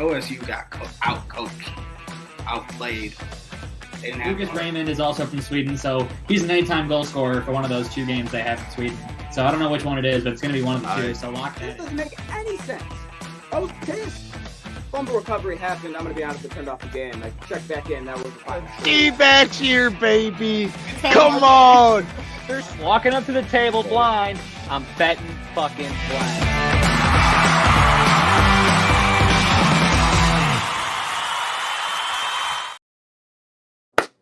OSU got out-coached, outplayed. Lucas Raymond is also from Sweden, so he's an anytime goal scorer for one of those 2 games they have in Sweden. So I don't know which one it is, but it's going to be one of the 2, so lock that in. This doesn't make any sense. I was pissed. Fumble recovery happened. I'm going to be honest, I turned off the game. I checked back in. That was fine. D-backs here, baby. Come on. They're walking up to the table blind. I'm betting fucking blind.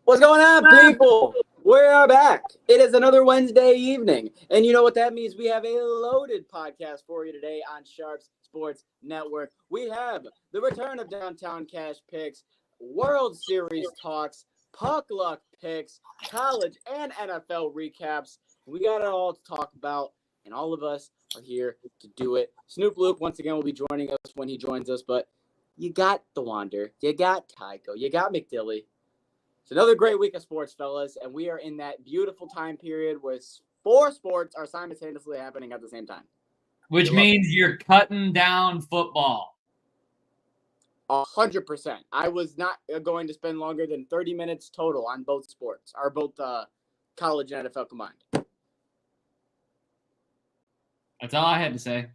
What's going on, people? We are back. It is another Wednesday evening. And you know what that means? We have a loaded podcast for you today on Sharps Sports Network. We have the return of Downtown Cash picks, World Series talks, puck luck picks, college and NFL recaps. We got it all to talk about, and all of us are here to do it. Snoop Luke, once again, will be joining us when he joins us, but you got the Wander, you got Tycho, you got McDilly. It's another great week of sports, fellas, and we are in that beautiful time period where 4 sports are simultaneously happening at the same time. Which means you're cutting down football. 100%. I was not going to spend longer than 30 minutes total on both sports, or both college and NFL combined. That's all I had to say.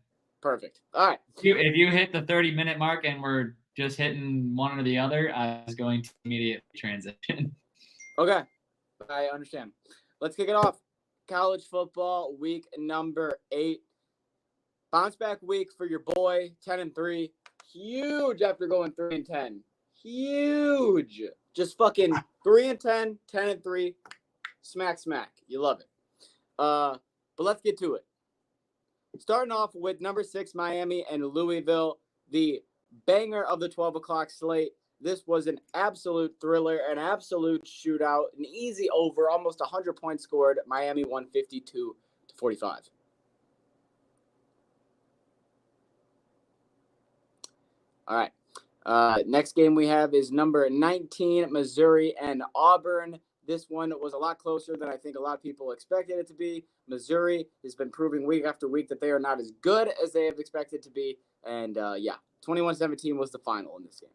Perfect. All right. If you hit the 30-minute mark and we're just hitting one or the other, I was going to immediately transition. Okay. I understand. Let's kick it off. College football week number 8. Bounce back week for your boy, 10-3. Huge after going 3-10. Huge. Just fucking 3-10, 10-3. Smack. You love it. But let's get to it. Starting off with number 6, Miami and Louisville, the banger of the 12 o'clock slate. This was an absolute thriller, an absolute shootout, an easy over, almost 100 points scored. Miami won 52-45. All right. Next game we have is number 19, Missouri and Auburn. This one was a lot closer than I think a lot of people expected it to be. Missouri has been proving week after week that they are not as good as they have expected to be. And, 21-17 was the final in this game.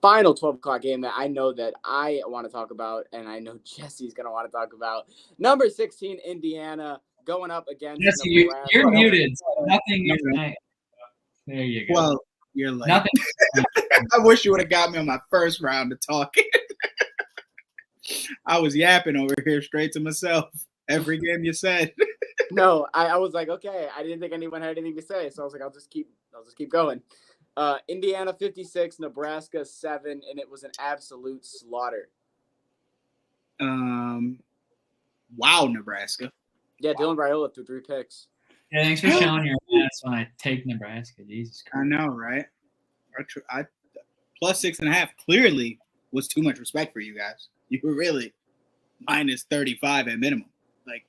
Final 12 o'clock game that I know that I want to talk about, and I know Jesse's going to want to talk about. Number 16, Indiana, going up against Jesse, you're muted. So nothing. There you go. Well, you're like nothing. I wish you would have got me on my first round of talking. I was yapping over here straight to myself. Every game you said. No, I was like, okay. I didn't think anyone had anything to say, so I was like, I'll just keep going. Indiana 56, Nebraska 7, and it was an absolute slaughter. Wow, Nebraska. Yeah, Dylan Raiola threw 3 picks. Yeah, thanks for showing your ass when I take Nebraska. Jesus Christ. I know, right? I plus 6.5 clearly was too much respect for you guys. You were really minus 35 at minimum. Like,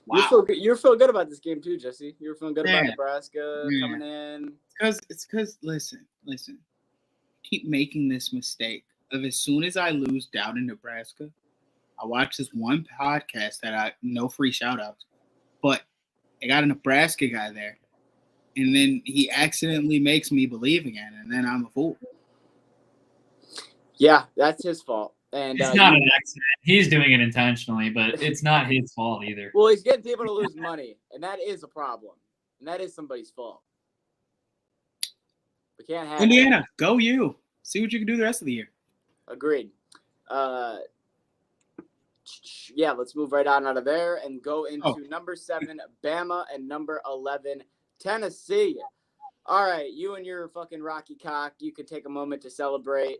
wow. You're feeling good about this game too, Jesse. You were feeling good about Nebraska coming in. It's because listen. Keep making this mistake of as soon as I lose down in Nebraska, I watch this one podcast that I no free shout outs, but I got a Nebraska guy there. And then he accidentally makes me believe again, and then I'm a fool. Yeah, that's his fault. And it's not an accident. He's doing it intentionally, but it's not his fault either. Well, he's getting people to lose money, and that is a problem. And that is somebody's fault. We can't have Indiana, go you. See what you can do the rest of the year. Agreed. Yeah, let's move right on out of there and go into number 7, Bama, and number 11, Tennessee. All right, you and your fucking Rocky cock, you could take a moment to celebrate.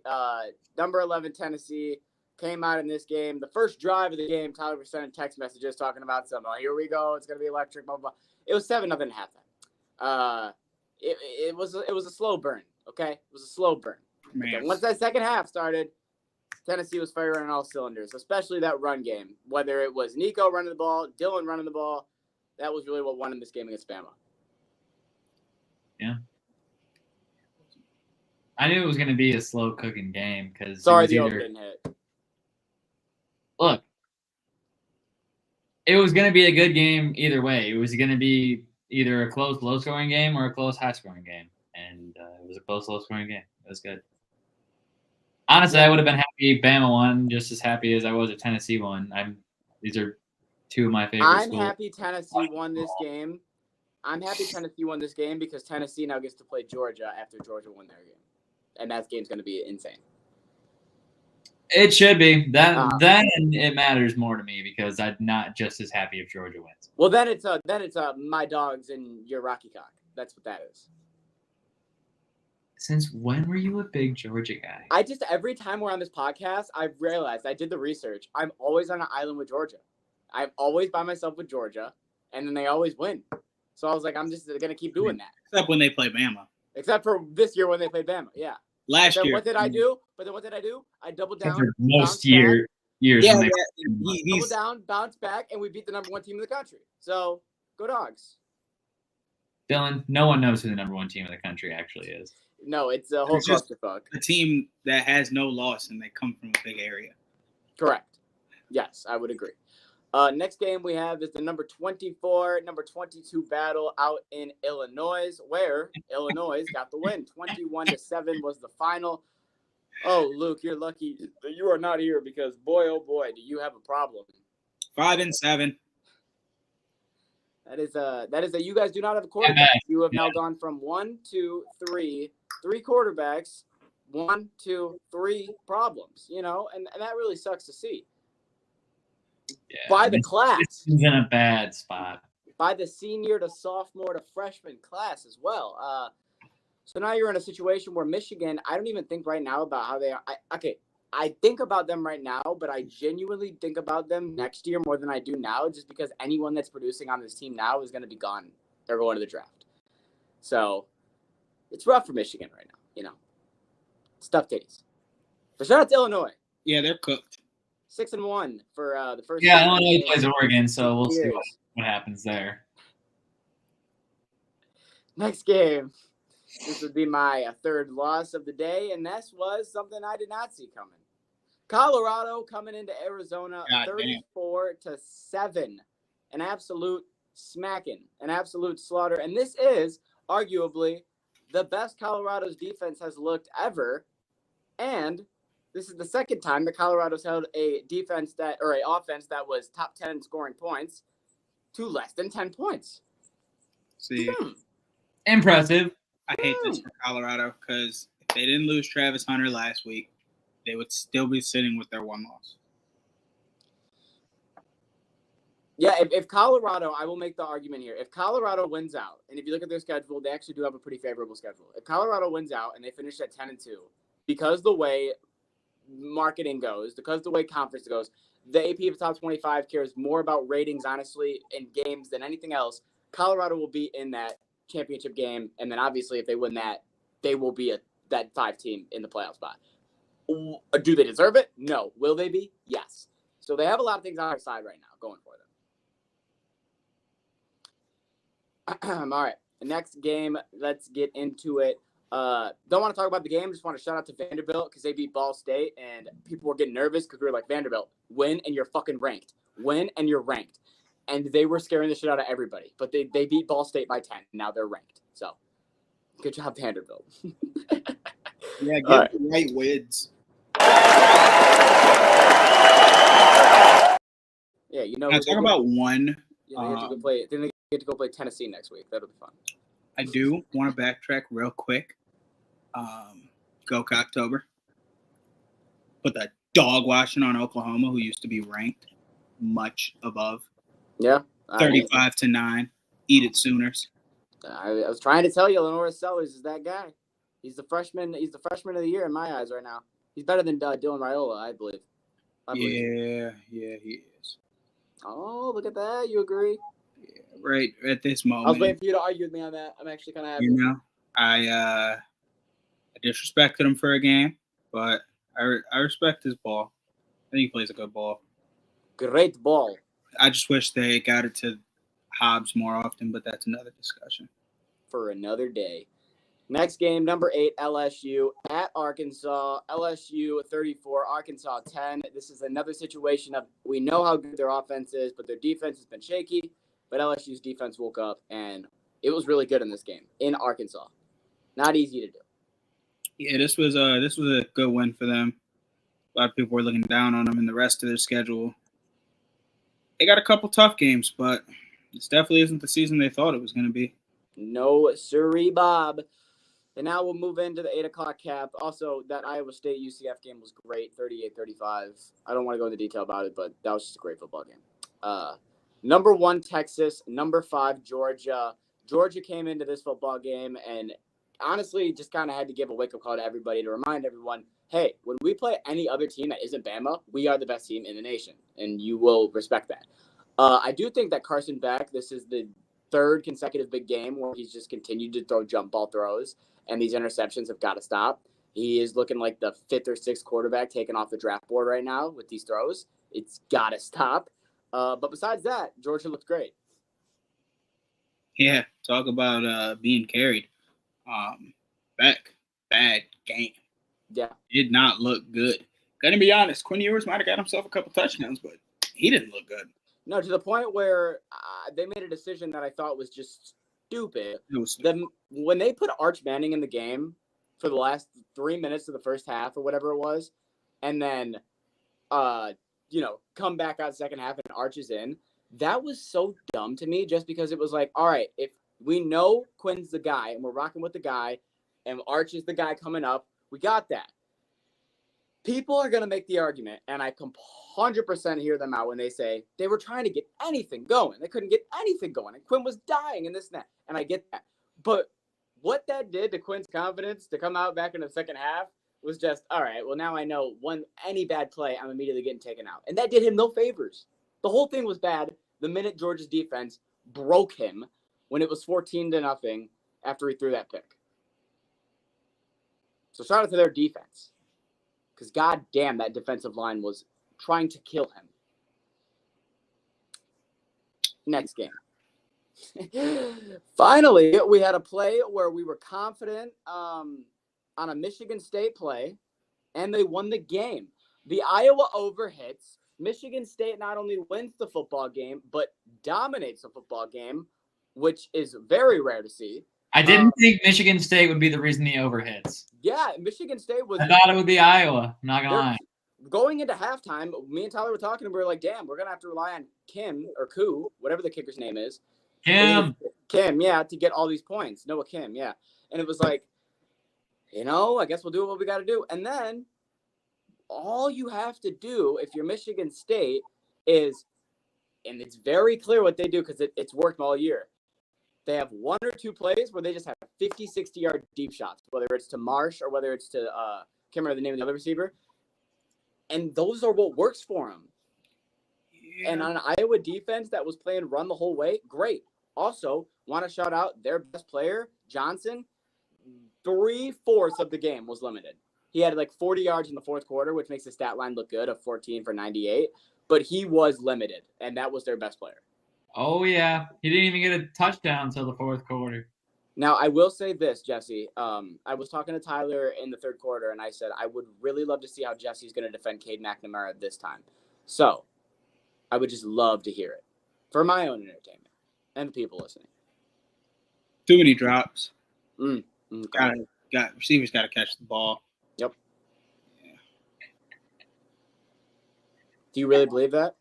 Number 11, Tennessee, came out in this game. The first drive of the game, Tyler was sending text messages talking about something. Here we go. It's going to be electric, blah, blah. It was 7-0 at halftime. It was a slow burn, okay? It was a slow burn. Okay, once that second half started, Tennessee was firing on all cylinders, especially that run game. Whether it was Nico running the ball, Dylan running the ball, that was really what won in this game against Bama. Yeah. I knew it was going to be a slow cooking game because sorry the over didn't hit. Look, it was going to be a good game either way. It was going to be either a close, low-scoring game or a close, high-scoring game, and it was a close, low-scoring game. It was good. Honestly, I would have been happy Bama won, just as happy as I was if Tennessee won. These are two of my favorite I'm schools. happy Tennessee won this game. I'm happy Tennessee won this game because Tennessee now gets to play Georgia after Georgia won their game, and that game's going to be insane. It should be. Then it matters more to me because I'm not just as happy if Georgia wins. Well, then it's my dogs and your Rocky Cock. That's what that is. Since when were you a big Georgia guy? I just every time we're on this podcast, I've realized I did the research. I'm always on an island with Georgia. I'm always by myself with Georgia, and then they always win. So I was like, I'm just gonna keep doing that. Except when they play Bama. Except for this year when they played Bama. Yeah. Last year. What did I do? But then what did I do? I doubled down. Most years. Yeah, when doubled down, bounced back, and we beat the number 1 team in the country. So go Dogs. Dylan, no one knows who the number 1 team in the country actually is. No, it's a whole clusterfuck. A team that has no loss and they come from a big area. Correct. Yes, I would agree. Next game we have is the number 24, number 22 battle out in Illinois, where Illinois got the win. 21-7 was the final. Oh, Luke, you're lucky that you are not here because boy, oh boy, do you have a problem. 5-7. That is you guys do not have a quarterback. You have now gone from 3 quarterbacks, 1, 2, 3 problems, and that really sucks to see. Yeah, by the class. He's in a bad spot. By the senior to sophomore to freshman class as well. So now you're in a situation where Michigan, I don't even think right now about how they are. I think about them right now, but I genuinely think about them next year more than I do now, just because anyone that's producing on this team now is going to be gone. They're going to the draft. So it's rough for Michigan right now, It's tough titties. But shout out to Illinois. Yeah, they're cooked. 6-1 for the first. Yeah, Illinois plays Oregon, so we'll see what happens there. Next game. This would be my third loss of the day, and this was something I did not see coming. Colorado coming into Arizona 34-7. An absolute smacking, an absolute slaughter. And this is arguably the best Colorado's defense has looked ever. And this is the second time that Colorado's held a offense that was top 10 scoring points to less than 10 points. See, impressive. I hate this for Colorado because if they didn't lose Travis Hunter last week, they would still be sitting with their 1 loss. Yeah, if Colorado, I will make the argument here. If Colorado wins out, and if you look at their schedule, they actually do have a pretty favorable schedule. If Colorado wins out and they finish at 10-2, because the way marketing goes, because the way conference goes, the AP of top 25 cares more about ratings, honestly, in games than anything else. Colorado will be in that championship game, and then obviously if they win that, they will be that 5 team in the playoff spot. Do they deserve it? No. Will they be? Yes. So they have a lot of things on their side right now going for them. All right. The next game, let's get into it. Don't want to talk about the game. Just want to shout out to Vanderbilt because they beat Ball State, and people were getting nervous because we were like, Vanderbilt, win and you're fucking ranked. Win and you're ranked. And they were scaring the shit out of everybody. But they beat Ball State by 10. Now they're ranked. So good job, Vanderbilt. Yeah, get the right wins. Yeah, Now talk about one. Yeah, they get to go play. Then they get to go play Tennessee next week. That'll be fun. I do want to backtrack real quick. Go Cocktober. Put that dog washing on Oklahoma, who used to be ranked much above. Yeah. 35-9. Eat it, Sooners. I was trying to tell you, Lenore Sellers is that guy. He's the freshman. He's the freshman of the year in my eyes right now. He's better than Dylan Raiola, I believe. Yeah, he is. Oh, look at that. You agree? Yeah, right at this moment. I was waiting for you to argue with me on that. I'm actually kind of happy. I disrespected him for a game, but I respect his ball. I think he plays a good ball. Great ball. I just wish they got it to Hobbs more often, but that's another discussion. For another day. Next game, number 8, LSU at Arkansas. LSU 34, Arkansas 10. This is another situation of we know how good their offense is, but their defense has been shaky. but LSU's defense woke up, and it was really good in this game in Arkansas. Not easy to do. Yeah, this was a good win for them. A lot of people were looking down on them in the rest of their schedule. They got a couple tough games, but this definitely isn't the season they thought it was going to be. No siree, Bob. And now we'll move into the 8 o'clock cap. Also, that Iowa State UCF game was great, 38-35. I don't want to go into detail about it, but that was just a great football game. Number 1, Texas. Number 5, Georgia. Georgia came into this football game and honestly just kind of had to give a wake-up call to everybody to remind everyone, hey, when we play any other team that isn't Bama, we are the best team in the nation, and you will respect that. I do think that Carson Beck, this is the 3rd consecutive big game where he's just continued to throw jump ball throws, and these interceptions have got to stop. He is looking like the 5th or 6th quarterback taken off the draft board right now with these throws. It's got to stop. But besides that, Georgia looked great. Yeah, talk about being carried. Beck, bad game. Yeah. Did not look good. Gonna be honest, Quinn Ewers might have got himself a couple touchdowns, but he didn't look good. No, to the point where they made a decision that I thought was just stupid. When they put Arch Manning in the game for the last 3 minutes of the first half or whatever it was, and then, come back out second half and Arch is in, that was so dumb to me just because it was like, all right, if we know Quinn's the guy and we're rocking with the guy and Arch is the guy coming up, we got that. People are going to make the argument, and I 100% hear them out when they say they were trying to get anything going. They couldn't get anything going, and Quinn was dying and this and that, and I get that. But what that did to Quinn's confidence to come out back in the second half was just, all right, well, now I know any bad play, I'm immediately getting taken out. And that did him no favors. The whole thing was bad the minute Georgia's defense broke him when it was 14-0 after he threw that pick. So shout out to their defense. Because goddamn, that defensive line was trying to kill him. Next game. Finally, we had a play where we were confident on a Michigan State play, and they won the game. The Iowa overhits. Michigan State not only wins the football game, but dominates the football game, which is very rare to see. I didn't think Michigan State would be the reason he overhits. Yeah, Michigan State was. I thought it would be Iowa. I'm not going to lie. Going into halftime, me and Tyler were talking, and we were like, damn, we're going to have to rely on Kim or Koo, whatever the kicker's name is. Kim, yeah, to get all these points. Noah Kim, yeah. And it was like, I guess we'll do what we got to do. And then all you have to do if you're Michigan State is, and it's very clear what they do because it's worked all year. They have 1 or 2 plays where they just have 50, 60-yard deep shots, whether it's to Marsh or whether it's to, can't remember the name of the other receiver. And those are what works for them. Yeah. And on an Iowa defense that was playing run the whole way, great. Also, want to shout out their best player, Johnson. 3/4 of the game was limited. He had like 40 yards in the fourth quarter, which makes the stat line look good of 14 for 98. But he was limited, and that was their best player. Oh, yeah. He didn't even get a touchdown until the fourth quarter. Now, I will say this, Jesse. I was talking to Tyler in the third quarter, and I said I would really love to see how Jesse's going to defend Cade McNamara this time. So I would just love to hear it for my own entertainment and the people listening. Too many drops. Okay. Receivers got to catch the ball. Yep. Yeah. Do you really believe that?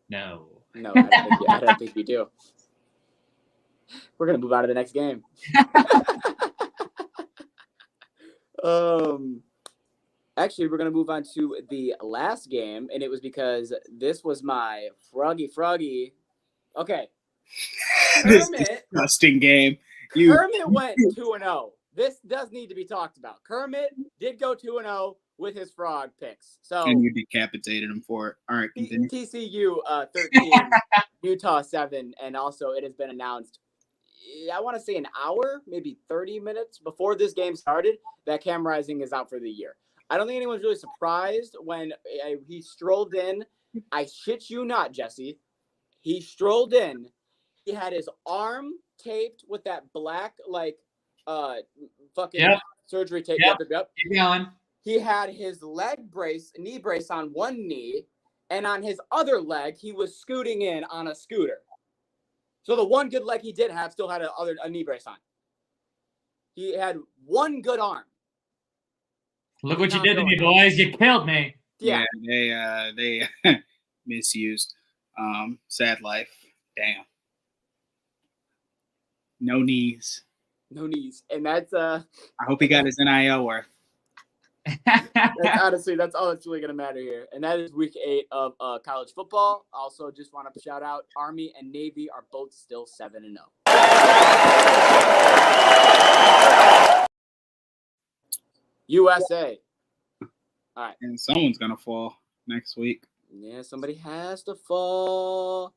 No. No, I don't think we do. We're going to move on to the next game. Actually, we're going to move on to the last game, and it was because this was my Froggy. Okay. This disgusting game. Kermit went 2-0. This does need to be talked about. Kermit did go 2-0 with his frog picks. So and you decapitated him for it. All right, continue. TCU 13, Utah 7, and also it has been announced, I want to say an hour, maybe 30 minutes before this game started, that Cam Rising is out for the year. I don't think anyone's really surprised when he strolled in. I shit you not, Jesse. He strolled in. He had his arm taped with that black, surgery tape. Yep. Keep going. He had his knee brace on one knee, and on his other leg, he was scooting in on a scooter. So the one good leg he did have still had a knee brace on. He had one good arm. Look what you did to me, boys. You killed me. Yeah, they misused. Sad life. Damn. No knees. no knees, and that's I hope he got his NIL worth. honestly, that's all that's really going to matter here. And that is week 8 of college football. Also, just want to shout out Army and Navy are both still 7-0. USA. All right. And someone's going to fall next week. Yeah, somebody has to fall.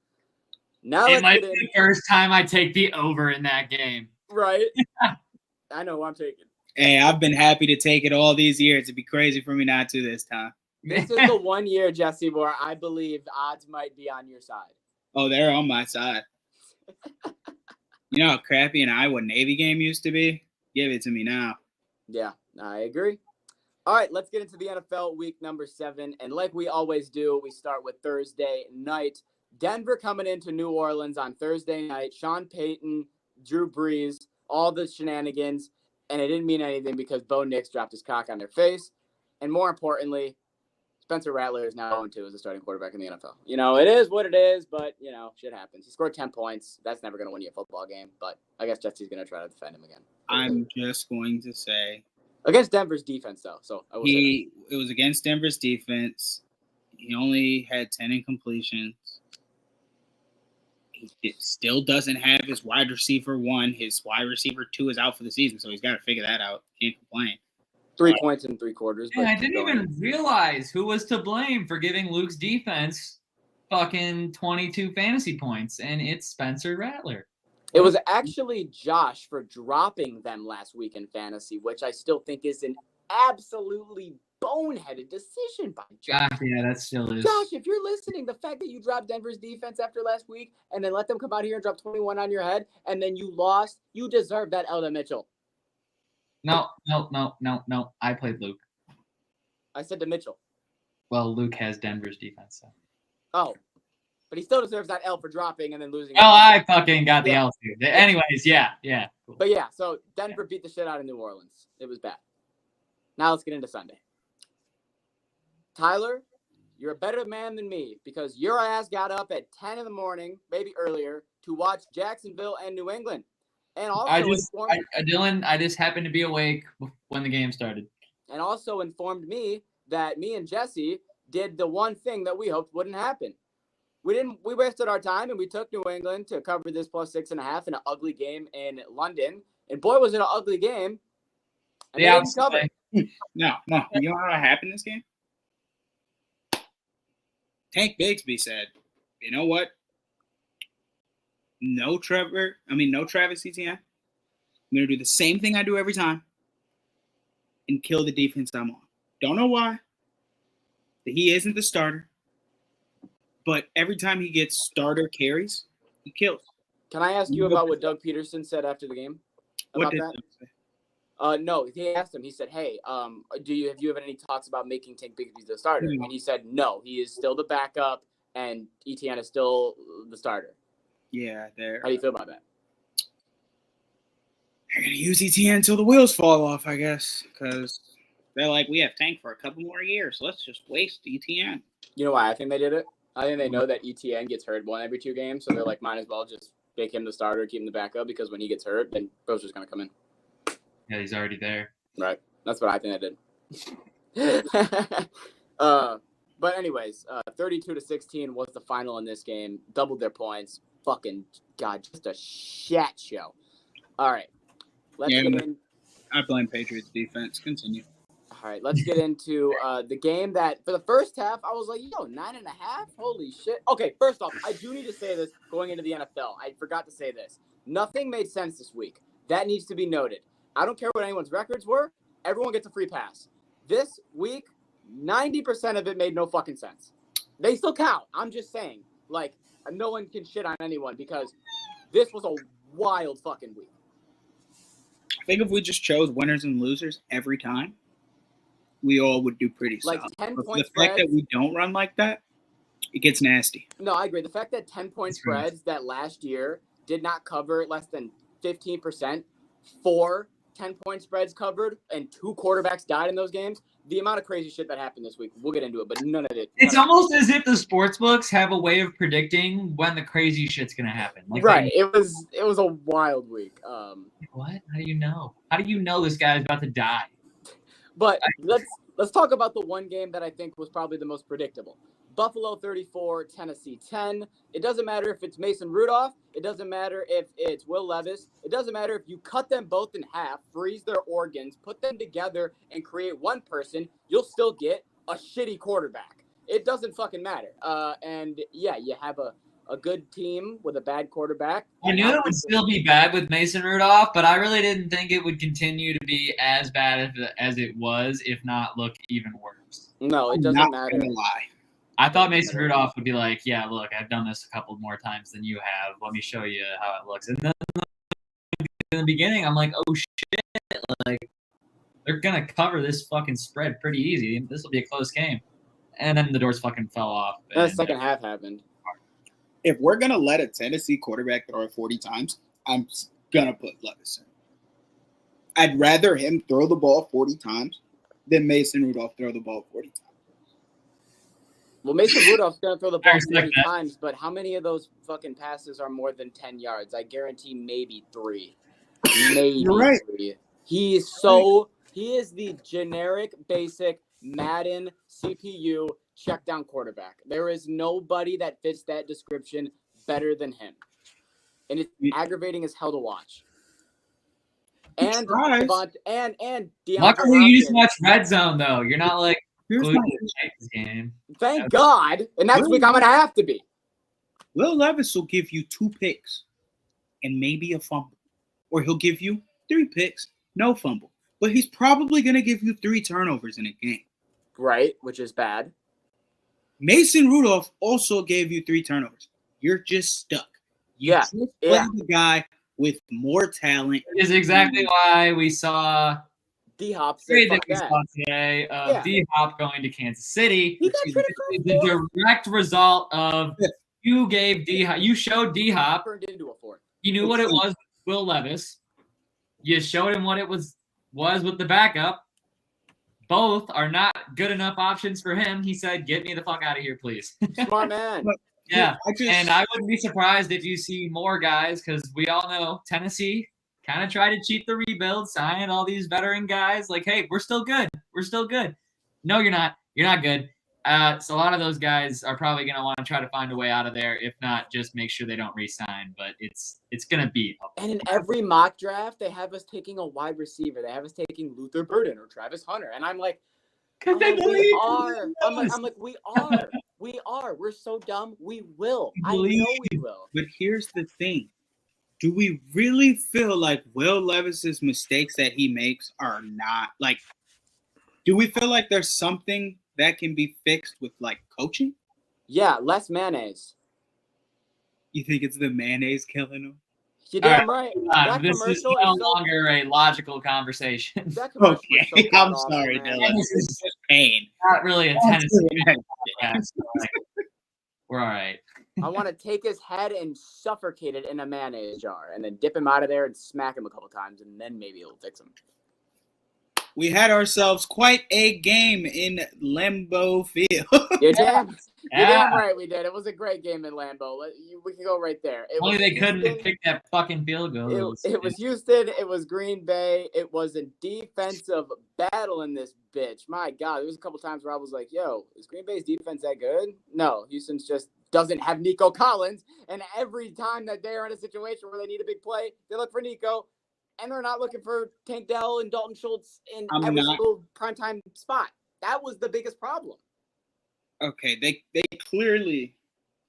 Now It let's might get be in. the first time I take the over in that game. Right? I know who I'm taking. Hey, I've been happy to take it all these years. It'd be crazy for me not to this time. This is the one year, Jesse, where I believe the odds might be on your side. Oh, they're on my side. You know how crappy an Iowa Navy game used to be? Give it to me now. Yeah, I agree. All right, let's get into the NFL week number 7. And like we always do, we start with Thursday night. Denver coming into New Orleans on Thursday night. Sean Payton, Drew Brees, all the shenanigans. And it didn't mean anything because Bo Nix dropped his cock on their face. And more importantly, Spencer Rattler is now 0-2 as a starting quarterback in the NFL. You know, it is what it is, but, you know, shit happens. He scored 10 points. That's never going to win you a football game. But I guess Jesse's going to try to defend him again. I'm just going to say Against Denver's defense, though. So I will say it was against Denver's defense. He only had 10 incompletions. He still doesn't have his wide receiver 1. His wide receiver 2 is out for the season, so he's got to figure that out. Can't complain. 3 points in 3 quarters. Yeah, I didn't even realize who was to blame for giving Luke's defense fucking 22 fantasy points, and it's Spencer Rattler. It was actually Josh for dropping them last week in fantasy, which I still think is an absolutely boneheaded decision by Josh. Yeah, that still is. Josh, if you're listening, the fact that you dropped Denver's defense after last week and then let them come out here and drop 21 on your head and then you lost, you deserve that L to Mitchell. No. I played Luke. I said to Mitchell. Well, Luke has Denver's defense. So. Oh, but he still deserves that L for dropping and then losing. Oh, I fucking got the Yeah. L too. Anyways, yeah. Cool. But yeah, so Denver beat the shit out of New Orleans. It was bad. Now let's get into Sunday. Tyler, you're a better man than me because your ass got up at 10 in the morning, maybe earlier, to watch Jacksonville and New England. And also Dylan, I just happened to be awake when the game started. And also informed me that me and Jesse did the one thing that we hoped wouldn't happen. We wasted our time and we took New England to cover this plus 6.5 in an ugly game in London. And boy, was it an ugly game. And Yeah, they didn't cover. No. You know what happened in this game? Tank Bigsby said, you know what? No Travis Etienne. I'm going to do the same thing I do every time and kill the defense I'm on. Don't know why. He isn't the starter. But every time he gets starter carries, he kills. Can I ask you about what Doug Peterson said after the game? What did that? Doug say? No, he asked him. He said, "Hey, have you had any talks about making Tank Bigsby the starter?" No. And he said, "No, he is still the backup, and Etienne is still the starter." Yeah, How do you feel about that? They're going to use Etienne until the wheels fall off, I guess, because they're like, we have Tank for a couple more years. Let's just waste Etienne. You know why I think they did it? I think they know that Etienne gets hurt 1 every 2 games, so they're like, might as well just make him the starter, keep him the backup, because when he gets hurt, then Bro's going to come in. Yeah, he's already there. Right. That's what I think they did. But anyways, 32-16 was the final in this game. Doubled their points. Fucking God, just a shit show. All right. Let's get in. I blame Patriots defense. Continue. All right, let's get into the game that for the first half, I was like, 9.5? Holy shit. Okay, first off, I do need to say this going into the NFL. I forgot to say this. Nothing made sense this week. That needs to be noted. I don't care what anyone's records were. Everyone gets a free pass. This week, 90% of it made no fucking sense. They still count. I'm just saying. Like, no one can shit on anyone because this was a wild fucking week. I think if we just chose winners and losers every time, we all would do pretty Like solid. 10 But point the fact that spreads. we don't run like that, It gets nasty. No, I agree. The fact that 10-point That's gross. spreads that last year did not cover less than 15%, 4 10-point spreads covered, and 2 quarterbacks died in those games. The amount of crazy shit that happened this week, we'll get into it, but none of it. It's almost as if the sports books have a way of predicting when the crazy shit's gonna happen. Like, right. It was a wild week. What? How do you know? How do you know this guy's about to die? But let's talk about the one game that I think was probably the most predictable. Buffalo 34, Tennessee 10. It doesn't matter if it's Mason Rudolph. It doesn't matter if it's Will Levis. It doesn't matter if you cut them both in half, freeze their organs, put them together, and create one person. You'll still get a shitty quarterback. It doesn't fucking matter. And yeah, you have a good team with a bad quarterback. I knew it would still be bad with Mason Rudolph, but I really didn't think it would continue to be as bad as it was, if not look even worse. No, it I'm doesn't not matter. gonna lie. I thought Mason Rudolph would be like, yeah, look, I've done this a couple more times than you have. Let me show you how it looks. And then in the beginning, I'm like, oh, shit. Like, they're going to cover this fucking spread pretty easy. This will be a close game. And then the doors fucking fell off. The second half happened. If we're gonna let a Tennessee quarterback throw it 40 times, I'm gonna put Levis in. I'd rather him throw the ball 40 times than Mason Rudolph throw the ball 40 times. Well, Mason Rudolph's going to throw the ball respect 40 that. times, but how many of those fucking passes are more than 10 yards? I guarantee maybe 3. Maybe You're right. 3. He is the generic, basic Madden CPU check-down quarterback. There is nobody that fits that description better than him. And it's aggravating as hell to watch. And tries. and DeAndre Luckily, you just Hopkins. watch Red Zone, though. You're not like Here's glued my to the Titans game. Thank God. And next week I'm going to have to be. Will Levis will give you 2 picks and maybe a fumble. Or he'll give you 3 picks, no fumble. But he's probably going to give you 3 turnovers in a game. Right, which is bad. Mason Rudolph also gave you 3 turnovers. You're just stuck. You Yeah, just play yeah. the guy with more talent. Is exactly why we saw D-Hop said trade that fuck we that. saw today of Yeah. D-Hop going to Kansas City. He got Which traded is for the a 4th. direct result of you gave D-Hop, you showed D-Hop, Turned into a 4th. he knew what it was with Will Levis. You showed him what it was with the backup. Both are not good enough options for him. He said, get me the fuck out of here, please. Smart man. Yeah, I just, and I wouldn't be surprised if you see more guys because we all know Tennessee kind of tried to cheat the rebuild, sign all these veteran guys. Like, hey, we're still good. We're still good. No, you're not. You're not good. So a lot of those guys are probably going to want to try to find a way out of there. If not, just make sure they don't re-sign. But it's going to be. And in every mock draft, they have us taking a wide receiver. They have us taking Luther Burden or Travis Hunter. And I'm like, Because they we believe are. I'm like, we are. We are. We're so dumb. We will. I know we will. but here's the thing. Do we really feel like Will Levis's mistakes that he makes are not like? Do we feel like there's something that can be fixed with like coaching? Yeah, less mayonnaise. You think it's the mayonnaise killing him? You damn right. That This is commercial no is so. longer a logical conversation. That commercial is so Okay, I'm god-awful, sorry, man. Dylan. This is just pain. Not really a Tennessee podcast. Like, we're all right. I want to take his head and suffocate it in a mayonnaise jar and then dip him out of there and smack him a couple times, and then maybe it'll fix him. We had ourselves quite a game in Lambeau Field. You're damn Yeah. right we did. It was a great game in Lambeau. We can go right there. It Only was they couldn't Houston. pick that fucking field goal. It was Houston. It was Green Bay. It was a defensive battle in this bitch. My God, there was a couple times where I was like, yo, is Green Bay's defense that good? No, Houston's just doesn't have Nico Collins. And every time that they're in a situation where they need a big play, they look for Nico. And they're not looking for Tank Dell and Dalton Schultz in every single primetime spot. That was the biggest problem. Okay, they clearly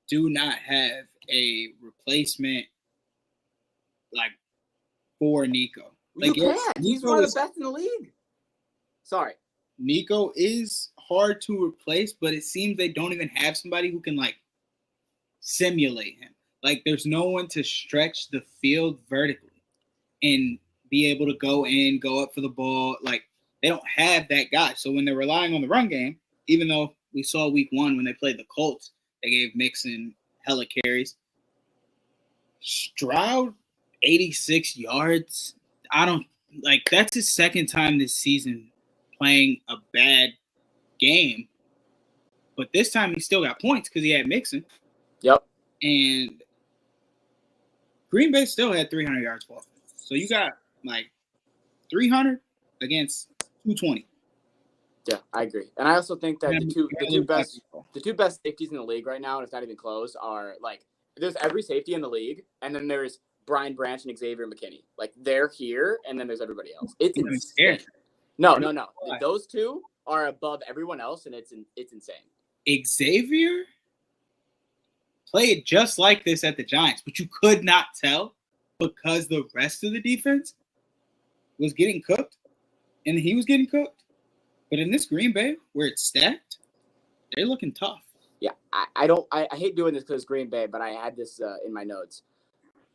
do not have a replacement like for Nico. Like, You can't. He's Nico one of is- the best in the league. Sorry. Nico is hard to replace, but it seems they don't even have somebody who can like simulate him. Like there's no one to stretch the field vertically and be able to go up for the ball. Like they don't have that guy. So when they're relying on the run game, even though we saw week 1 when they played the Colts, They gave Mixon hella carries. Stroud, 86 yards. That's his second time this season playing a bad game. But this time he still got points because he had Mixon. Yep. And Green Bay still had 300 yards for offense. So you got 300 against 220. Yeah, I agree. And I also think that the two best safeties in the league right now, and it's not even close, are there's every safety in the league, and then there's Brian Branch and Xavier McKinney. They're here, and then there's everybody else. It's insane. No. Those two are above everyone else, and it's insane. Xavier played just like this at the Giants, but you could not tell because the rest of the defense was getting cooked, and he was getting cooked. But in this Green Bay, where it's stacked, they're looking tough. Yeah, I hate doing this because it's Green Bay, but I had this in my notes.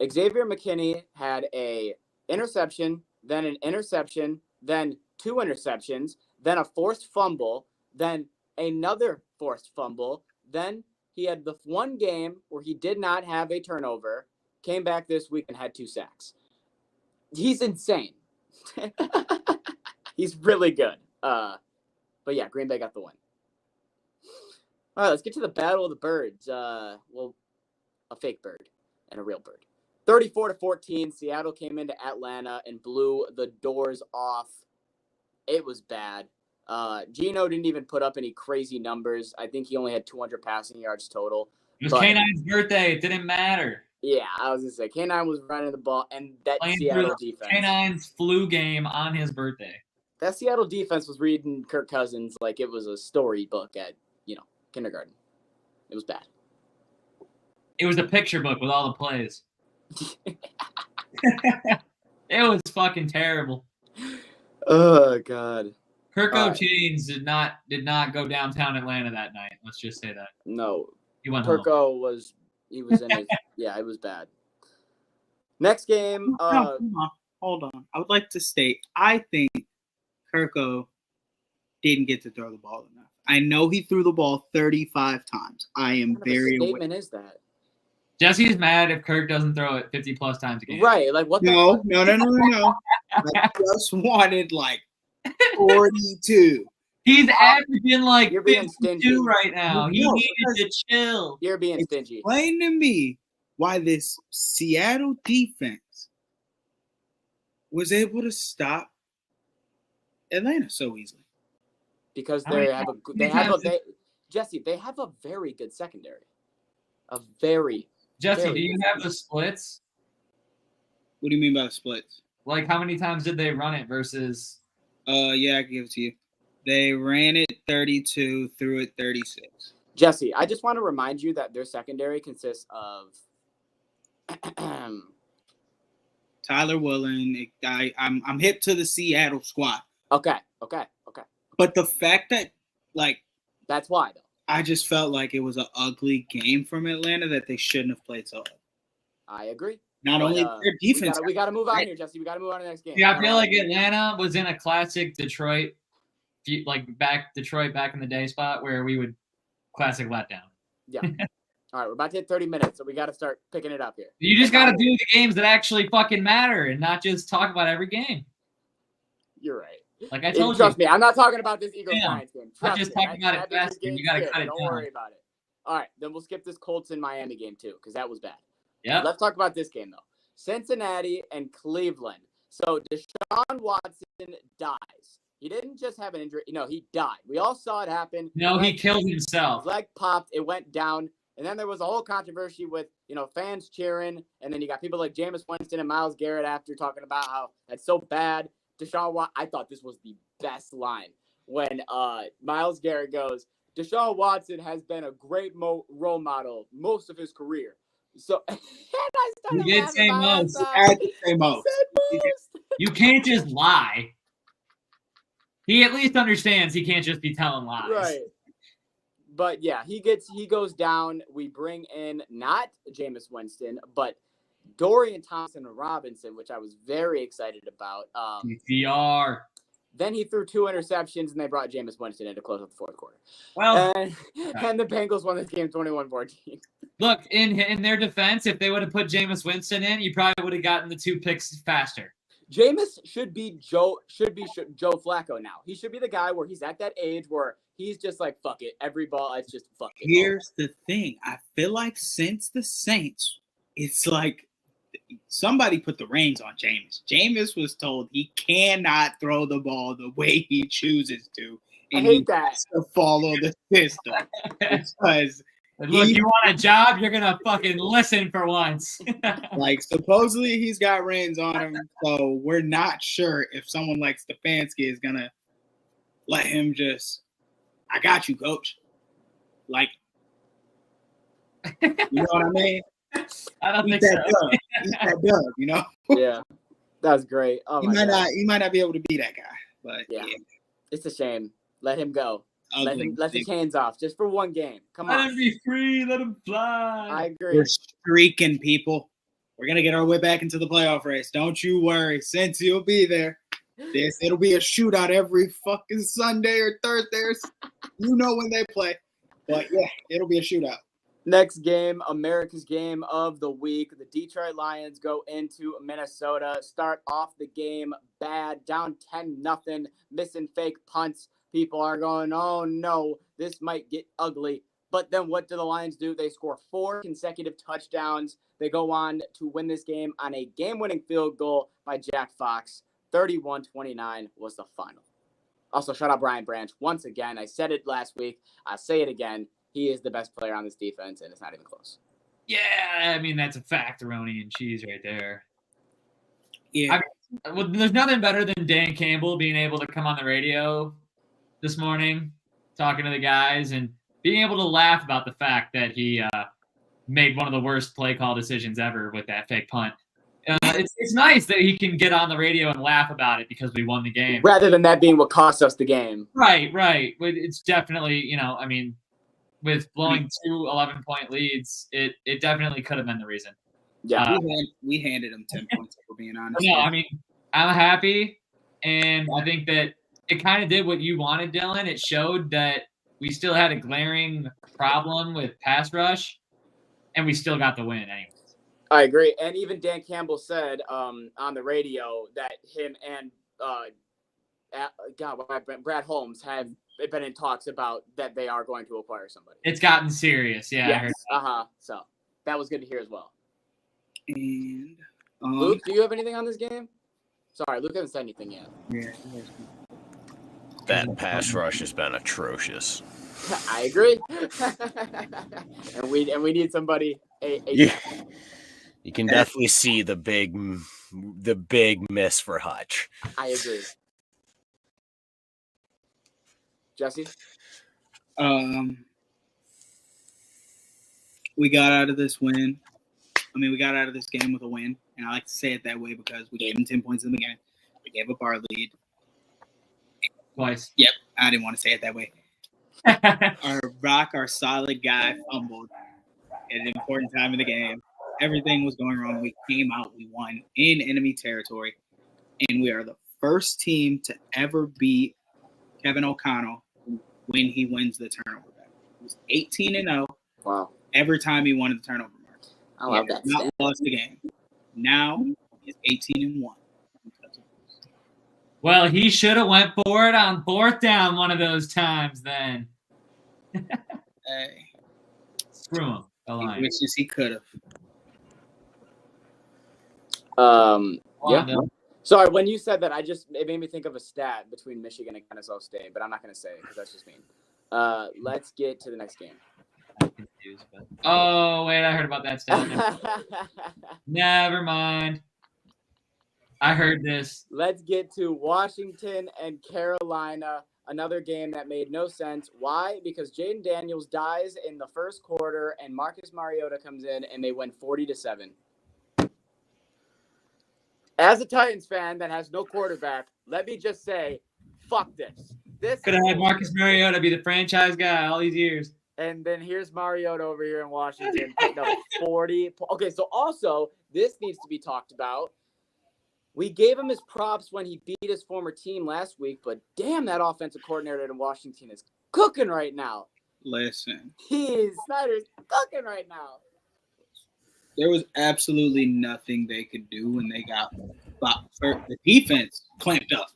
Xavier McKinney had a interception, then an interception, then 2 interceptions, then a forced fumble, then another forced fumble. Then he had the one game where he did not have a turnover, came back this week and had 2 sacks. He's insane. He's really good. But yeah, Green Bay got the win. All right, let's get to the Battle of the Birds. A fake bird and a real bird. 34-14, Seattle came into Atlanta and blew the doors off. It was bad. Geno didn't even put up any crazy numbers. I think he only had 200 passing yards total. It was K9's birthday. It didn't matter. Yeah, I was going to say, K9 was running the ball, and that Seattle defense. K9's flu game on his birthday. That Seattle defense was reading Kirk Cousins like it was a storybook at, kindergarten. It was bad. It was a picture book with all the plays. It was fucking terrible. Oh, God. Kirko Chains did not go downtown Atlanta that night. Let's just say that. No. He went home. Kirko was in his yeah, it was bad. Next game. Hold on. I would like to state I think Kirko didn't get to throw the ball enough. I know he threw the ball 35 times. I am very aware. What statement is that? Jesse's mad if Kirk doesn't throw it 50 plus times a game. Right. Like what? No. I just wanted 42. He's averaging you're being 52 stingy right now. He needed to chill. You're being stingy. Explain to me why this Seattle defense was able to stop Atlanta so easily. Because they have a very good secondary. Jesse, do you have the splits? What do you mean by the splits? How many times did they run it versus? Yeah, I can give it to you. They ran it 32, threw it 36. Jesse, I just want to remind you that their secondary consists of Tyler Woolen. I'm hip to the Seattle squad. Okay. But the fact that that's why though. I just felt like it was an ugly game from Atlanta that they shouldn't have played so hard. I agree. Not only their defense. We got to move on here, Jesse. We got to move on to the next game. Yeah, I feel like Atlanta was in a classic Detroit, back in the day spot where we would classic letdown. Yeah. All right, we're about to hit 30 minutes, so we got to start picking it up here. You just got to do the games that actually fucking matter and not just talk about every game. You're right. Like I told you. Trust me, I'm not talking about this Eagles-Giants game. I'm just talking about it fast, and you got to cut it down. Don't worry about it. All right, then we'll skip this Colts and Miami game too, because that was bad. Yeah. Let's talk about this game though. Cincinnati and Cleveland. So Deshaun Watson dies. He didn't just have an injury. No, he died. We all saw it happen. No, he killed himself. His leg popped. It went down. And then there was a whole controversy with, fans cheering. And then you got people like Jameis Winston and Myles Garrett after talking about how that's so bad. Deshaun Watson, I thought this was the best line when Myles Garrett goes, Deshaun Watson has been a great role model most of his career. So, and I started you did say most. You can't just lie. He at least understands he can't just be telling lies. Right. But yeah, he goes down. We bring in not Jameis Winston, but Dorian Thompson-Robinson, which I was very excited about. DTR. Then he threw 2 interceptions, and they brought Jameis Winston in to close out the fourth quarter. Well, And the Bengals won this game 21-14. look, in their defense, if they would have put Jameis Winston in, you probably would have gotten the 2 picks faster. Jameis should be Joe Flacco now. He should be the guy where he's at that age where he's just like, fuck it. Every ball, it's just fuck it. Here's the thing. I feel like since the Saints, it's like somebody put the reins on Jameis. Jameis was told he cannot throw the ball the way he chooses to. And I hate he that. has to follow the system. Because Look, you want a job, you're going to fucking listen for once. like supposedly he's got reins on him. So we're not sure if someone like Stefanski is gonna let him just, I got you, coach. Like, you know what I mean? I don't Eat think that so. dub. Eat that dub, you know? Yeah, that's great. Oh He my might God. not be able to be that guy. But Yeah. yeah, It's a shame. Let him go. Let ugly. the chains off just for one game. Come Let on. him be free. Let him fly. I agree. We're streaking, people. We're gonna get our way back into the playoff race. Don't you worry. Cincy will be there. It'll be a shootout every fucking Sunday or Thursday. You know when they play. But yeah, it'll be a shootout. Next game, America's game of the week. The Detroit Lions go into Minnesota. Start off the game bad, down 10-0, missing fake punts. People are going, oh no, this might get ugly. But then what do the Lions do? They score 4 consecutive touchdowns. They go on to win this game on a game-winning field goal by Jack Fox. 31-29 was the final. Also, shout out Brian Branch. Once again, I said it last week. I'll say it again. He is the best player on this defense, and it's not even close. Yeah, I mean, that's a factoroni and cheese right there. Yeah. Well, there's nothing better than Dan Campbell being able to come on the radio this morning, talking to the guys, and being able to laugh about the fact that he made one of the worst play call decisions ever with that fake punt. It's nice that he can get on the radio and laugh about it because we won the game. Rather than that being what cost us the game. Right. It's definitely, I mean, with blowing 2 11-point leads, it definitely could have been the reason. Yeah. We handed him 10 points, if we're being honest. No, I mean, I'm happy, and I think that it kind of did what you wanted, Dylan. It showed that we still had a glaring problem with pass rush, and we still got the win anyway. I agree. And even Dan Campbell said on the radio that him and Brad Holmes have been in talks about that they are going to acquire somebody. It's gotten serious. Yeah, yes. I heard that. So that was good to hear as well. And Luke, do you have anything on this game? Sorry, Luke hasn't said anything yet. Yeah. That pass rush has been atrocious. I agree. and we need somebody. You can definitely see the big miss for Hutch. I agree. Jesse? We got out of this win. We got out of this game with a win. And I like to say it that way because we gave them 10 points in the game. We gave up our lead. Twice. Yep. I didn't want to say it that way. Our solid guy fumbled at an important time in the game. Everything was going wrong. We came out. We won in enemy territory. And we are the first team to ever beat Kevin O'Connell when he wins the turnover battle. He was 18-0. Wow. Every time he won the turnover mark. I love that. Not lost the game. Now he's 18-1. Well, he should have went for it on 4th down one of those times then. Hey. Screw him. The He line. wishes he could have. Yeah. Sorry, when you said that, it made me think of a stat between Michigan and Kennesaw State, but I'm not going to say it because that's just mean. Let's get to the next game. I'm confused, but... Oh, wait, I heard about that stat. Never mind. I heard this. Let's get to Washington and Carolina, another game that made no sense. Why? Because Jaden Daniels dies in the first quarter, and Marcus Mariota comes in, and they win 40-7. As a Titans fan that has no quarterback, let me just say, fuck this. This Could have had Marcus Mariota be the franchise guy all these years. And then here's Mariota over here in Washington putting up 40. Okay, so also, this needs to be talked about. We gave him his props when he beat his former team last week, but damn, that offensive coordinator in Washington is cooking right now. Listen, Snyder's cooking right now. there was absolutely nothing they could do when they got the defense clamped up.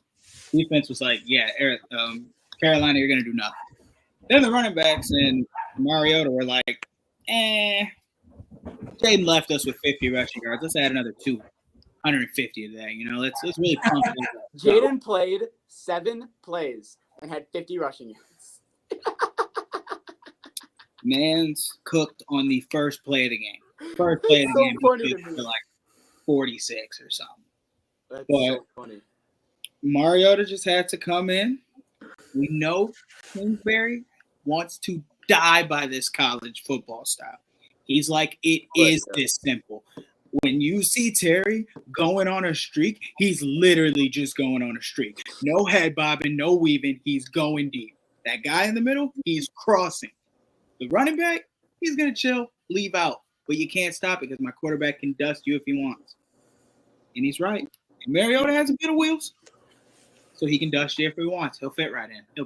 Defense was like, yeah, Carolina, you're going to do nothing. Then the running backs and Mariota were like, Jaden left us with 50 rushing yards. Let's add another 250 today. Let's really pump it up. Jaden played 7 plays and had 50 rushing yards. Man's cooked on the first play of the game. First play of the game, he cooked for like 46 or something. That's But so funny. Mariota just had to come in. We know Kingsbury wants to die by this college football style. He's like, it is this simple. When you see Terry going on a streak, he's literally just going on a streak. No head bobbing, no weaving. He's going deep. That guy in the middle, he's crossing. The running back, he's going to chill, leave out. But you can't stop it because my quarterback can dust you if he wants. And he's right. And Mariota has a bit of wheels, so he can dust you if he wants. He'll fit right in.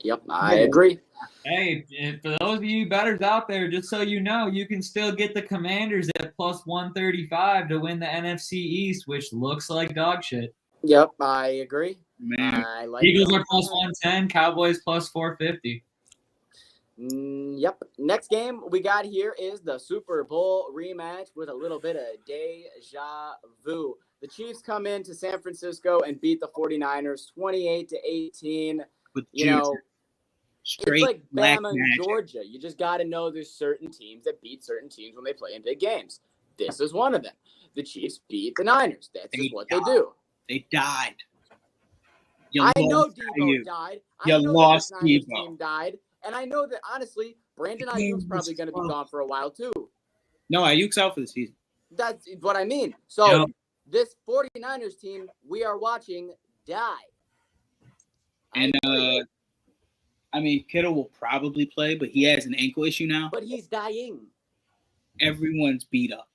Yep, I agree. Hey, for those of you bettors out there, just so you know, you can still get the Commanders at plus 135 to win the NFC East, which looks like dog shit. Yep, I agree. Man, I like Eagles that. are plus 110, Cowboys plus 450. Yep. Next game we got here is the Super Bowl rematch with a little bit of deja vu. The Chiefs come into San Francisco and beat the 49ers 28-18. with It's like black Bama and magic. Georgia. You just got to know there's certain teams that beat certain teams when they play in big games. This is one of them. The Chiefs beat the Niners. That's just what they do. They died. I know Debo died. I know lost that this Niners Debo. team died. And I know that, honestly, Brandon Ayuk's probably going to be gone for a while, too. No, Ayuk's out for the season. That's what I mean. So, Yep. this 49ers team we are watching die. And, Kittle will probably play, but he has an ankle issue now. But he's dying. Everyone's beat up.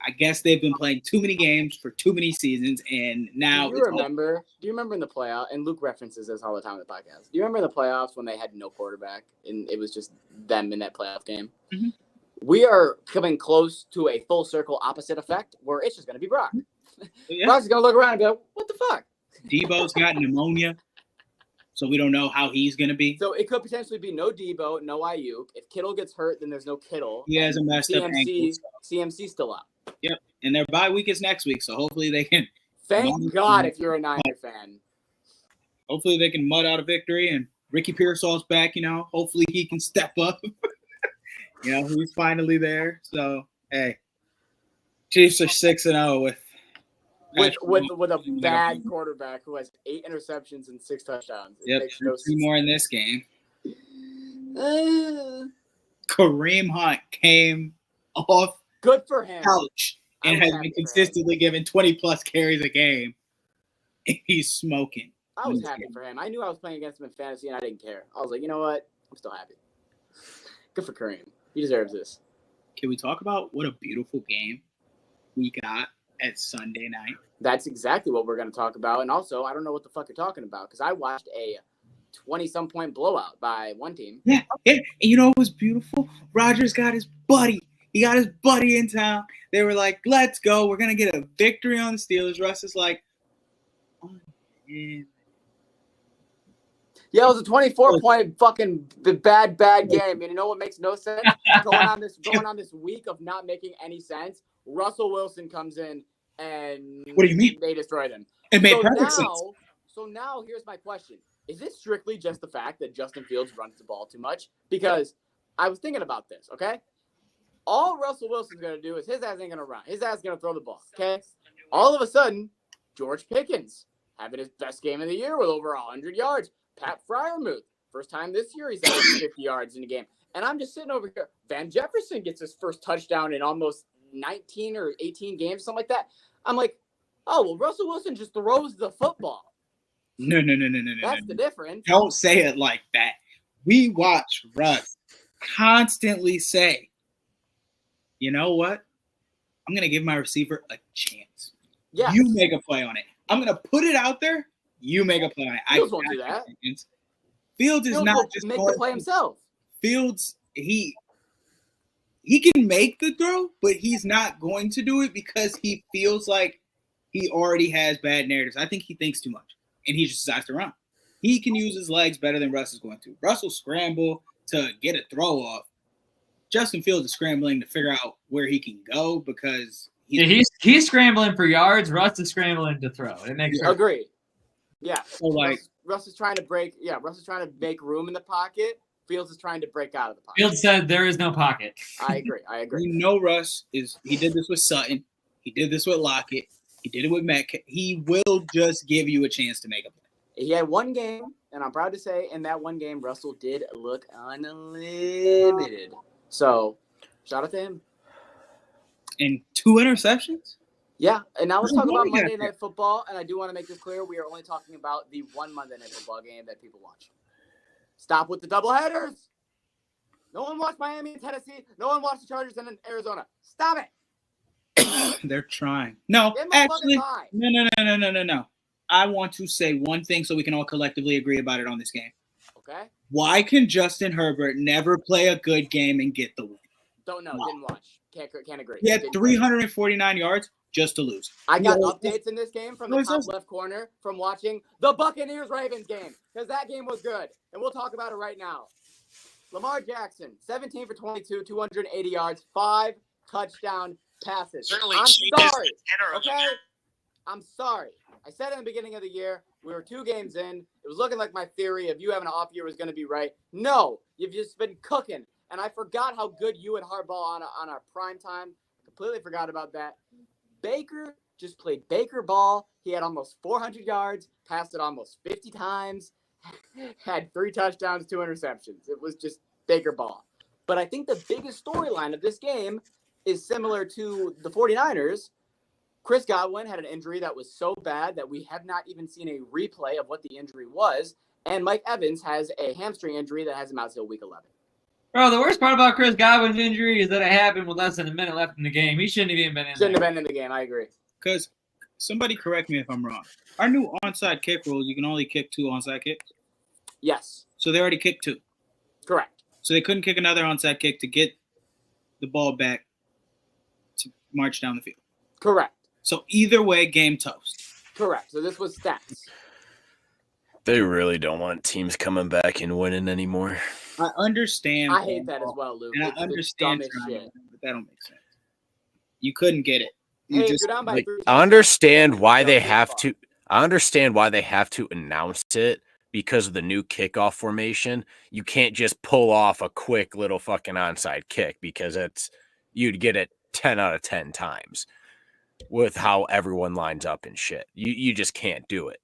I guess they've been playing too many games for too many seasons, and now Do you remember in the playoff, and Luke references this all the time in the podcast, do you remember in the playoffs when they had no quarterback and it was just them in that playoff game? Mhm. We are coming close to a full circle opposite effect where it's just going to be Brock. Yeah. Brock's going to look around and be like, what the fuck? Debo's got pneumonia, so we don't know how he's going to be. So it could potentially be no Debo, no Ayuk. If Kittle gets hurt, then there's no Kittle. He has a messed up ankle. CMC still out. Yep, and their bye week is next week, so hopefully they can. Thank God if you're a Niner fan. Hopefully they can mud out a victory, and Ricky Pearsall's back. Hopefully he can step up. He's finally there. So hey, Chiefs are 6-0 with a bad quarterback who has 8 interceptions and 6 touchdowns. It makes no 2 sense. more in this game. Kareem Hunt came off Good for him. couch and I was has happy been for him. consistently given 20-plus carries a game. He's smoking. I was happy for him. I knew I was playing against him in fantasy, and I didn't care. I was like, you know what? I'm still happy. Good for Kareem. He deserves this. Can we talk about what a beautiful game we got at Sunday night? That's exactly what we're going to talk about. And also, I don't know what the fuck you're talking about because I watched a 20-some point blowout by one team. Yeah. And you know what was beautiful? Rodgers got his buddy. He got his buddy in town. They were like, let's go. We're going to get a victory on the Steelers. Russ is like, oh, yeah. Yeah, it was a 24-point fucking bad game. And you know what makes no sense? going on this week of not making any sense. Russell Wilson comes in and What do you mean? they destroyed him. It made perfect sense. So now here's my question. Is this strictly just the fact that Justin Fields runs the ball too much? Because I was thinking about this, okay? All Russell Wilson's going to do is his ass ain't going to run. His ass is going to throw the ball, okay? All of a sudden, George Pickens having his best game of the year with over 100 yards. Pat Freiermuth, first time this year he's averaged 50 yards in a game. And I'm just sitting over here. Van Jefferson gets his first touchdown in almost 19 or 18 games, something like that. I'm like, oh, well, Russell Wilson just throws the football. No. That's the difference. Don't say it like that. We watch Russ constantly say, you know what? I'm going to give my receiver a chance. Yes. You make a play on it. I'm gonna put it out there. You make a play on it. Fields won't do that. Fields is Fields not will just make going the play himself. Fields, he can make the throw, but he's not going to do it because he feels like he already has bad narratives. I think he thinks too much, and he just decides to run. He can use his legs better than Russ is going to. Russ will scramble to get a throw off. Justin Fields is scrambling to figure out where he can go because he's scrambling for yards. Russ is scrambling to throw. It makes sense. Agreed. Yeah. So, like, Russ is trying to break. Yeah, Russ is trying to make room in the pocket. Fields is trying to break out of the pocket. Fields said there is no pocket. I agree. you know Russ is – he did this with Sutton. He did this with Lockett. He did it with Metcalf. He will just give you a chance to make a play. He had one game, and I'm proud to say in that one game, Russell did look unlimited. So, shout out to him. And 2 interceptions? Yeah, and now let's talk about Monday Monday Night Football, and I do want to make this clear. We are only talking about the one Monday Night Football game that people watch. Stop with the doubleheaders. No one watched Miami and Tennessee. No one watched the Chargers and Arizona. Stop it. They're trying. No, Get my actually, fucking line. no. I want to say one thing so we can all collectively agree about it on this game. Okay. Why can Justin Herbert never play a good game and get the win? Don't know. Wow. Didn't watch. Can't agree. He had Didn't 349 yards just to lose. I got No. updates in this game from the top left corner from watching the Buccaneers-Ravens game because that game was good, and we'll talk about it right now. Lamar Jackson, 17 for 22, 280 yards, 5 touchdown passes. Certainly I'm changes sorry, the tenor of the okay? I'm sorry. I said it in the beginning of the year. We were 2 games in. It was looking like my theory of you having an off year was going to be right. No, you've just been cooking. And I forgot how good you and Harbaugh on our prime time. Completely forgot about that. Baker just played Baker ball. He had almost 400 yards, passed it almost 50 times, had 3 touchdowns, 2 interceptions. It was just Baker ball. But I think the biggest storyline of this game is similar to the 49ers. Chris Godwin had an injury that was so bad that we have not even seen a replay of what the injury was. And Mike Evans has a hamstring injury that has him out until week 11. Bro, the worst part about Chris Godwin's injury is that it happened with less than a minute left in the game. He shouldn't have even been in Shouldn't there. have been in the game. I agree. Because somebody correct me if I'm wrong. Our new onside kick rules, you can only kick 2 onside kicks. Yes. So they already kicked 2. Correct. So they couldn't kick another onside kick to get the ball back to march down the field. Correct. So either way, game toast. Correct. So this was stats. They really don't want teams coming back and winning anymore. I understand. I hate that as well, Luke. And I It's the understand dumbest trying, shit. but that don't make sense. You couldn't get it. You Hey, just if you're down by Like, 3, I understand why they don't get have fucked. to. I understand why they have to announce it because of the new kickoff formation. You can't just pull off a quick little fucking onside kick because you'd get it 10 out of 10 times with how everyone lines up and shit. You just can't do it.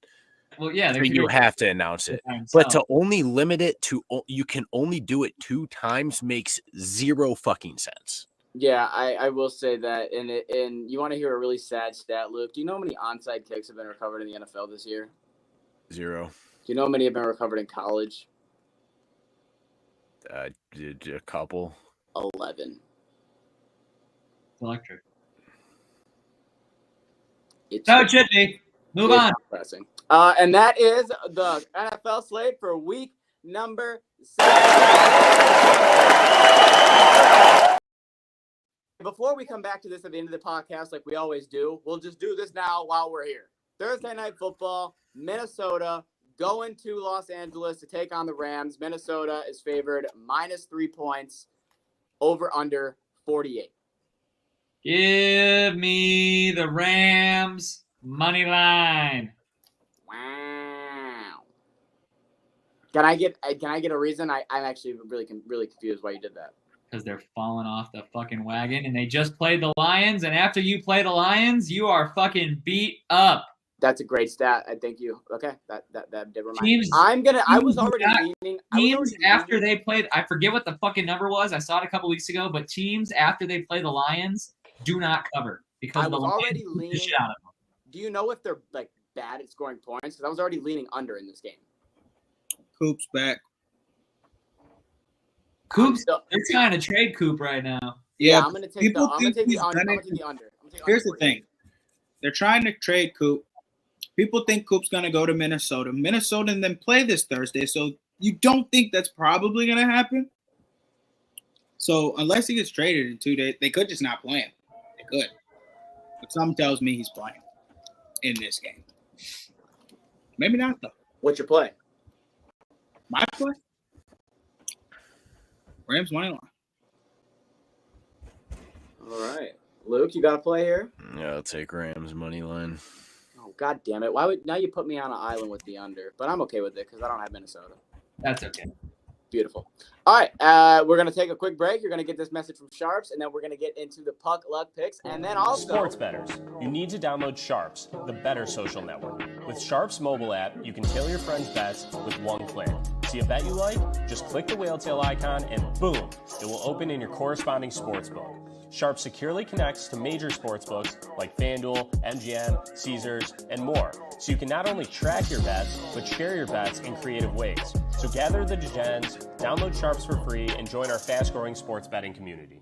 Well, yeah, So you have to announce it. But to only limit it to you can only do it 2 times makes zero fucking sense. Yeah, I will say that. And you want to hear a really sad stat, Luke? Do you know how many onside kicks have been recovered in the NFL this year? 0. Do you know how many have been recovered in college? A couple. 11. electric. It's No, it should be. Move it's on. depressing. And that is the NFL slate for week number 7. Before we come back to this at the end of the podcast, like we always do, we'll just do this now while we're here. Thursday Night Football, Minnesota going to Los Angeles to take on the Rams. Minnesota is favored -3 points, over under 48. Give me the Rams money line. Wow. Can I get a reason? I'm actually really confused why you did that. Because they're falling off the fucking wagon, and they just played the Lions, and after you play the Lions, you are fucking beat up. That's a great stat. I thank you. Okay, that did remind me. Teams- I was teams already got- leaning. Teams after they played, I forget what the fucking number was. I saw it a couple weeks ago, but teams after they play the Lions do not cover because I the was Lions already beat the leaning. shit out of them. Do you know if they're like bad at scoring points? Because I was already leaning under in this game. Coop's back. Coop's, So- they're trying to trade Coop right now. Yeah, I'm gonna take people the. I'm gonna think take the he's under. I'm done gonna it. take the under. I'm gonna take Here's under the thing. They're trying to trade Coop. People think Coop's going to go to Minnesota. Minnesota and then play this Thursday. So you don't think that's probably going to happen? So unless he gets traded in 2 days, they could just not play him. They could. But something tells me he's playing in this game. Maybe not, though. What's your play? My play? Rams money line. All right. Luke, you got a play here? Yeah, I'll take Rams money line. Oh, God damn it. Why would now you put me on an island with the under? But I'm okay with it because I don't have Minnesota. That's okay. Beautiful. All right. We're going to take a quick break. You're going to get this message from Sharps, and then we're going to get into the Puck Luck picks. And then also Sports bettors, you need to download Sharps, the better social network. With Sharps mobile app, you can tailor your friends' bets with one click. See a bet you like? Just click the whale tail icon and boom, it will open in your corresponding sportsbook. Sharp securely connects to major sportsbooks like FanDuel, MGM, Caesars, and more, so you can not only track your bets, but share your bets in creative ways. So gather the degens, download Sharps for free, and join our fast-growing sports betting community.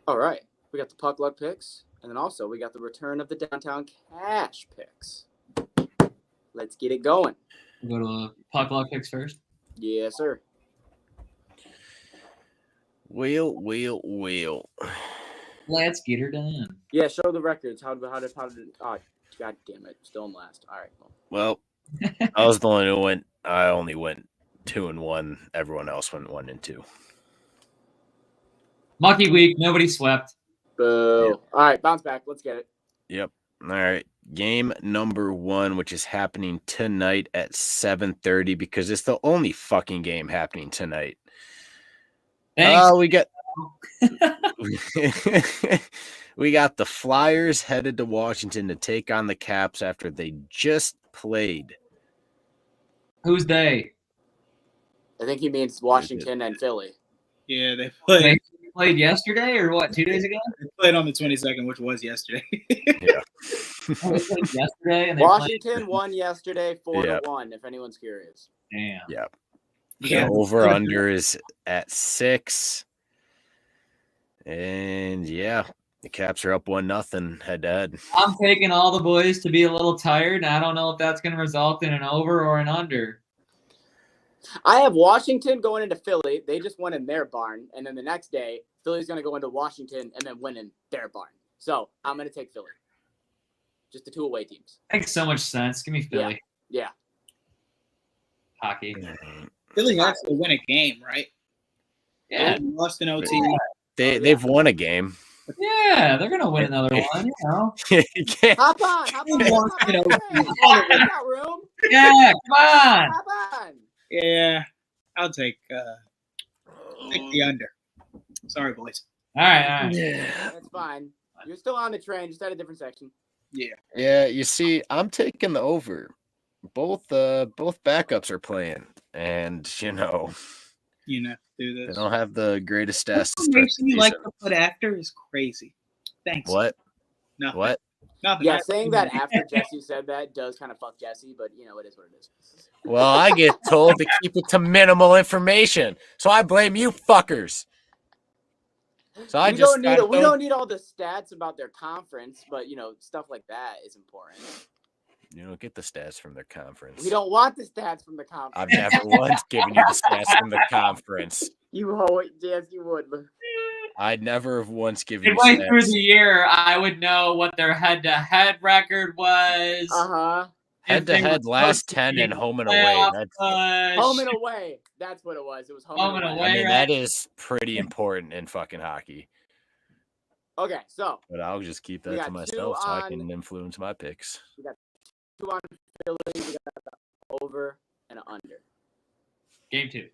All right. We got the Puck Luck picks, and then also we got the return of the Downtown Cash picks. Let's get it going. We'll go to Puck Luck picks first. Yes, sir. Wheel. Let's get her done. Yeah, show the records. How did oh, God damn it. Still in last. All right. Well, I was the one who went. I only went 2-1. Everyone else went 1-2. Mucky week. Nobody swept. Boo. Yep. All right, bounce back. Let's get it. Yep. All right. Game number 1, which is happening tonight at 7:30 because it's the only fucking game happening tonight. Thanks. We got we got the Flyers headed to Washington to take on the Caps after they just played. Who's they? I think he means Washington and Philly. Yeah, they They played yesterday or what? 2 days ago? They played on the 22nd, which was yesterday. Oh, they played yesterday. And they Washington won yesterday 4-1, if anyone's curious. Damn. Yeah. Yeah. Over under is at 6. And yeah, the Caps are up 1-0 head to head. I'm taking all the boys to be a little tired, and I don't know if that's going to result in an over or an under. I have Washington going into Philly. They just won in their barn. And then the next day, Philly's going to go into Washington and then win in their barn. So I'm going to take Philly. Just the 2 away teams. Makes so much sense. Give me Philly. Yeah. Hockey. Philly has to win a game, right? Yeah. They lost in OT. They've won a game. Yeah, they're going to win another one, you know. You can't- Hop on. Got room. Yeah, come on. Hop on. Yeah, I'll take the under. Sorry, boys. All right. That's fine. You're still on the train, just at a different section. Yeah, you see, I'm taking the over. Both backups are playing, and Do they this. don't have the greatest stats. to start Information the you like season. to put after is crazy. Thanks. What? Nothing. What? Nothing. Yeah, saying that after Jesse said that does kind of fuck Jesse, but it is what it is. Well, I get told to keep it to minimal information, so I blame you fuckers. So We don't need all the stats about their conference, but stuff like that is important. You don't get the stats from their conference. We don't want the stats from the conference. I've never once given you the stats from the conference. You hoe it, yes, you would. I'd never have once given you Midway through stats. the year, I would know what their head-to-head record was. Uh-huh. Head to head, last 10 and home and away. Home and away. That's what it was. It was home and away. I mean, that is pretty important in fucking hockey. Okay, so But I'll just keep We that got to two myself so I on- can influence my picks. 2 on Philly, we got the over and an under. Game 2.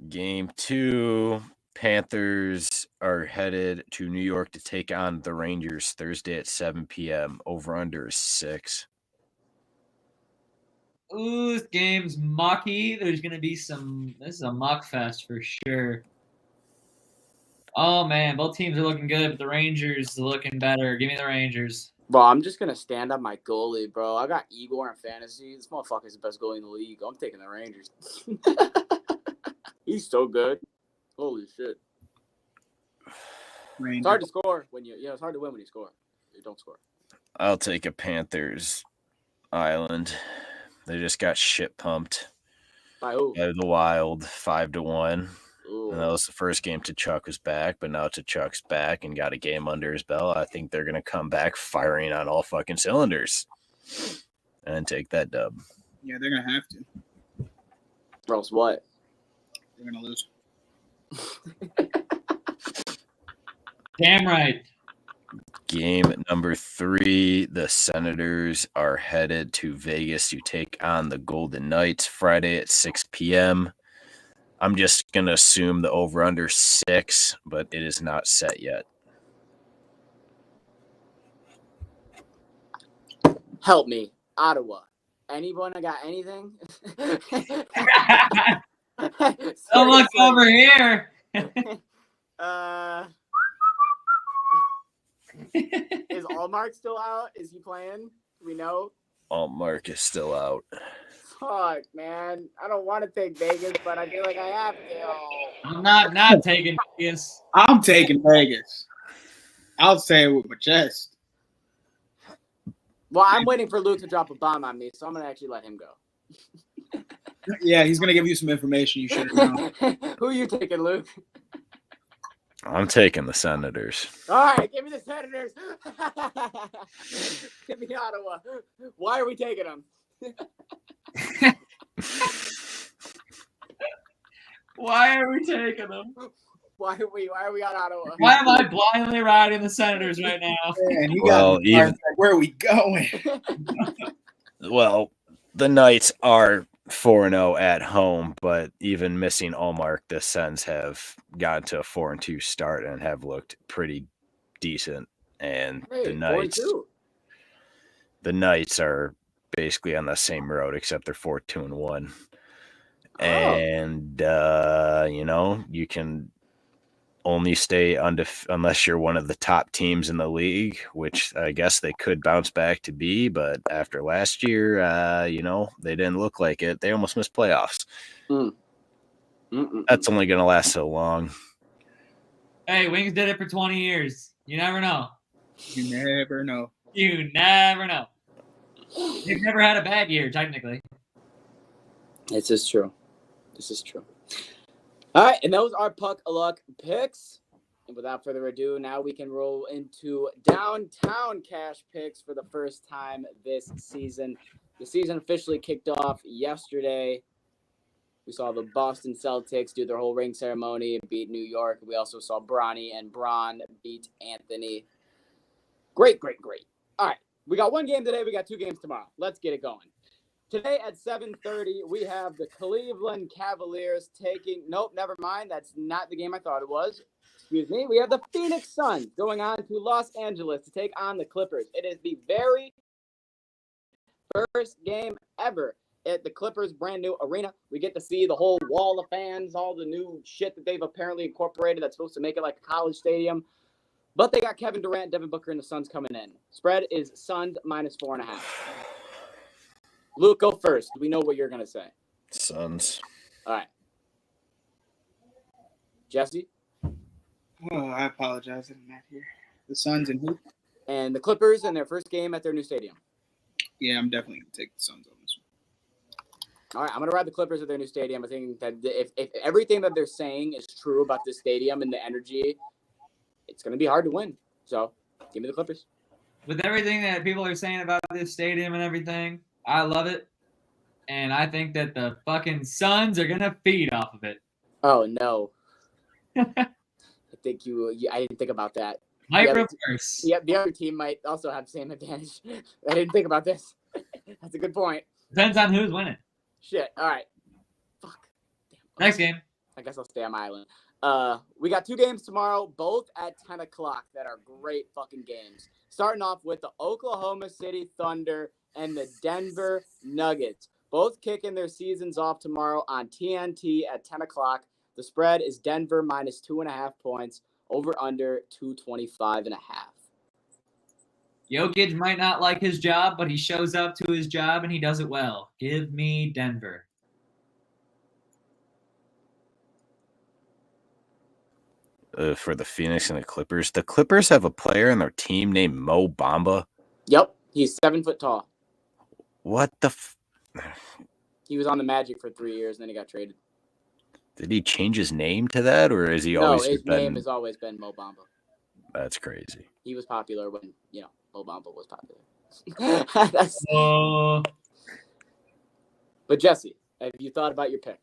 Game 2, Panthers are headed to New York to take on the Rangers Thursday at 7 p.m. Over under is 6. Ooh, this game's mucky. There's going to be this is a muck fest for sure. Oh, man, both teams are looking good, but the Rangers are looking better. Give me the Rangers. Bro, I'm just going to stand up my goalie, bro. I got Igor in fantasy. This motherfucker's the best goalie in the league. I'm taking the Rangers. He's so good. Holy shit. Rangers. It's hard to score when it's hard to win when you score. You don't score. I'll take a Panthers Island. They just got shit pumped By who? by the Wild 5-1. Ooh. And that was the first game Tkachuk was back, but now Tkachuk's back and got a game under his belt. I think they're going to come back firing on all fucking cylinders and take that dub. Yeah, they're gonna have to. Or else what? They're gonna lose. Damn right. Game number 3, the Senators are headed to Vegas to take on the Golden Knights Friday at 6 p.m. I'm just going to assume the over-under 6, but it is not set yet. Help me. Ottawa. Anyone got anything? Don't look Seriously. over here. Is Allmark still out? Is he playing? Do we know? Mark is still out. Fuck, man. I don't want to take Vegas, but I feel like I have to. I'm not taking Vegas. I'm taking Vegas. I'll say it with my chest. Well, I'm waiting for Luke to drop a bomb on me, so I'm going to actually let him go. Yeah, he's gonna give you some information you should know. Who are you taking, Luke? I'm taking the Senators. All right, give me the Senators. Give me Ottawa. Why are we taking them? Why are we taking them? Why are we on Ottawa? Why am I blindly riding the Senators right now? Man, you Well, got me even- like, where are we going? Well, the Knights are 4-0 at home, but even missing Allmark, the Sens have gotten to a 4-2 start and have looked pretty decent. And Hey, the Knights are basically on the same road, except they're 4-2-1. And you can only stay unless you're one of the top teams in the league, which I guess they could bounce back to be. But after last year, they didn't look like it. They almost missed playoffs. That's only going to last so long. Hey, Wings did it for 20 years. You never know. You never know. You never know. They've never had a bad year, technically. This is true. All right, and those are Puck of Luck picks. And without further ado, now we can roll into downtown cash picks for the first time this season. The season officially kicked off yesterday. We saw the Boston Celtics do their whole ring ceremony and beat New York. We also saw Bronny and Braun beat Anthony. Great. All right, we got one game today. We got 2 games tomorrow. Let's get it going. Today at 7:30, we have the Cleveland Cavaliers taking... Nope, never mind. That's not the game I thought it was. Excuse me. We have the Phoenix Suns going on to Los Angeles to take on the Clippers. It is the very first game ever at the Clippers' brand new arena. We get to see the whole wall of fans, all the new shit that they've apparently incorporated that's supposed to make it like a college stadium. But they got Kevin Durant, Devin Booker, and the Suns coming in. Spread is Suns -4.5. Luke, go first. We know what you're going to say. Suns. All right. Jesse? Oh, I apologize. I'm not here. The Suns and who? And the Clippers in their first game at their new stadium. Yeah, I'm definitely going to take the Suns on this one. All right, I'm going to ride the Clippers at their new stadium. I think that if everything that they're saying is true about this stadium and the energy, it's going to be hard to win. So, give me the Clippers. With everything that people are saying about this stadium and everything, I love it. And I think that the fucking Suns are going to feed off of it. Oh, no. I didn't think about that. Might Yeah, reverse. Yep, the other team might also have the same advantage. I didn't think about this. That's a good point. Depends on who's winning. Shit. All right. Fuck. Damn. Next game. I guess I'll stay on my island. We got 2 games tomorrow, both at 10 o'clock that are great fucking games. Starting off with the Oklahoma City Thunder and the Denver Nuggets. Both kicking their seasons off tomorrow on TNT at 10 o'clock. The spread is Denver -2.5 points, over under 225.5. Jokic might not like his job, but he shows up to his job and he does it well. Give me Denver. for the Phoenix and the Clippers. The Clippers have a player in their team named Mo Bamba. Yep, he's 7 foot tall. What the? He was on the Magic for 3 years, and then he got traded. Did he change his name to that, or is he No, always his just been? name has always been Mo Bamba. That's crazy. He was popular when Mo Bamba was popular. But Jesse, have you thought about your pick?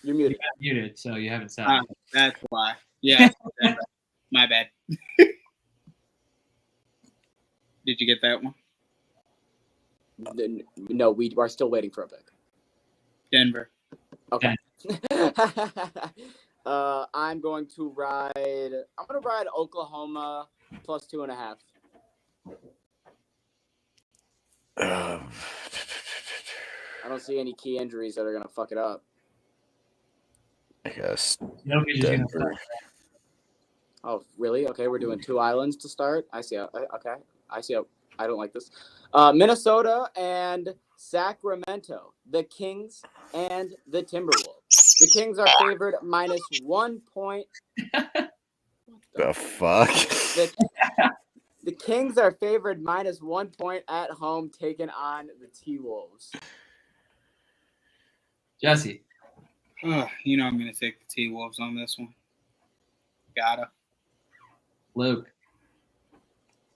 You're muted. You got muted, so you haven't said. That's why. Yeah, my bad. Did you get that one? No, we are still waiting for a pick. Denver. Okay. I'm going to ride Oklahoma plus 2.5. I don't see any key injuries that are going to fuck it up. I guess Nobody just gonna Denver. Oh, really? Okay, we're doing 2 islands to start. I see. Okay. I see. I don't like this. Minnesota and Sacramento. The Kings and the Timberwolves. The Kings are favored minus 1 point. The fuck? The Kings are favored minus 1 point at home, taking on the T-Wolves. Jesse. I'm going to take the T-Wolves on this one. Gotta. Luke.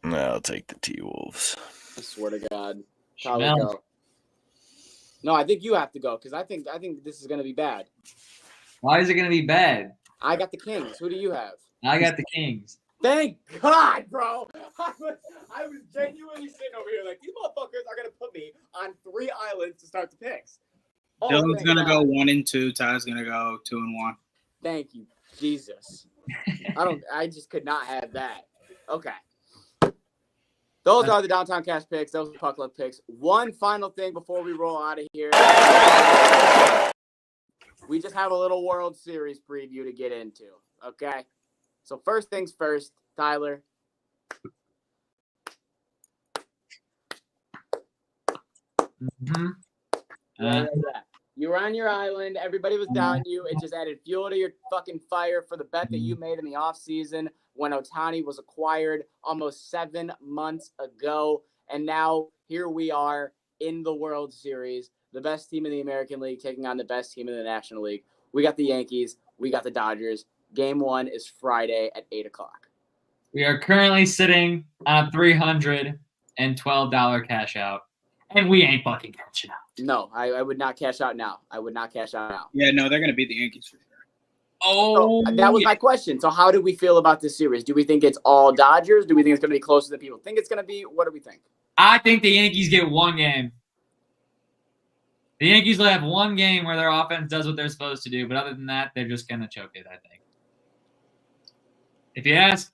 No, I'll take the T-Wolves. I swear to God. Chanel. Go. No, I think you have to go because I think this is going to be bad. Why is it going to be bad? I got the Kings. Who do you have? I got the Kings. Thank God, bro. I was genuinely sitting over here like, these motherfuckers are going to put me on 3 islands to start the picks. Oh, Dylan's thank going to God. go 1 and 2. Ty's going to go 2 and 1. Thank you, Jesus. I just could not have that. Okay. Those are the Downtown Cash picks. Those are the Puck Luck picks. One final thing before we roll out of here. We just have a little World Series preview to get into. Okay. So first things first, Tyler. Mm-hmm. You were on your island. Everybody was down you. It just added fuel to your fucking fire for the bet that you made in the offseason when Ohtani was acquired almost 7 months ago. And now here we are in the World Series, the best team in the American League taking on the best team in the National League. We got the Yankees. We got the Dodgers. Game 1 is Friday at 8 o'clock. We are currently sitting on a $312 cash out, and we ain't fucking catching out. No, I would not cash out now. Yeah, no, they're going to beat the Yankees for sure. Oh, So that was my question. So how do we feel about this series? Do we think it's all Dodgers? Do we think it's going to be closer than people think it's going to be? What do we think? I think the Yankees get 1 game. The Yankees will have 1 game where their offense does what they're supposed to do, but other than that, they're just going to choke it, I think. If you ask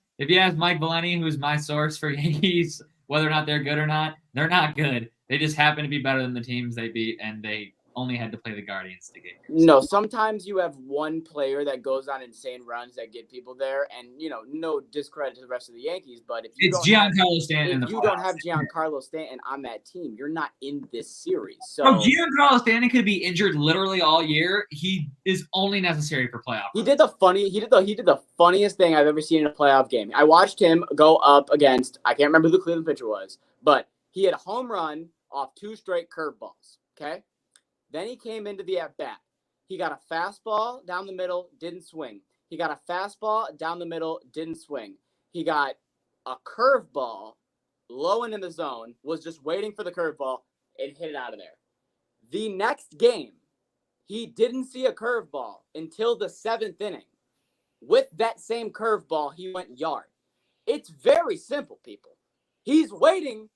Mike Valeni, who's my source for Yankees, whether or not they're good or not, they're not good. They just happen to be better than the teams they beat, and they only had to play the Guardians to get here. No, sometimes you have one player that goes on insane runs that get people there, and no discredit to the rest of the Yankees, but if you Giancarlo Stanton. if you don't have Giancarlo Stanton on that team, you're not in this series. So Giancarlo Stanton could be injured literally all year. He is only necessary for playoff. He did the funniest thing I've ever seen in a playoff game. I watched him go up against, I can't remember who the Cleveland pitcher was, but he had a home run off 2 straight curveballs. Okay. Then he came into the at-bat. He got a fastball down the middle, didn't swing. He got a fastball down the middle, didn't swing. He got a curveball low and in the zone, was just waiting for the curveball, and hit it out of there. The next game, he didn't see a curveball until the 7th inning. With that same curveball, he went yard. It's very simple, people. He's waiting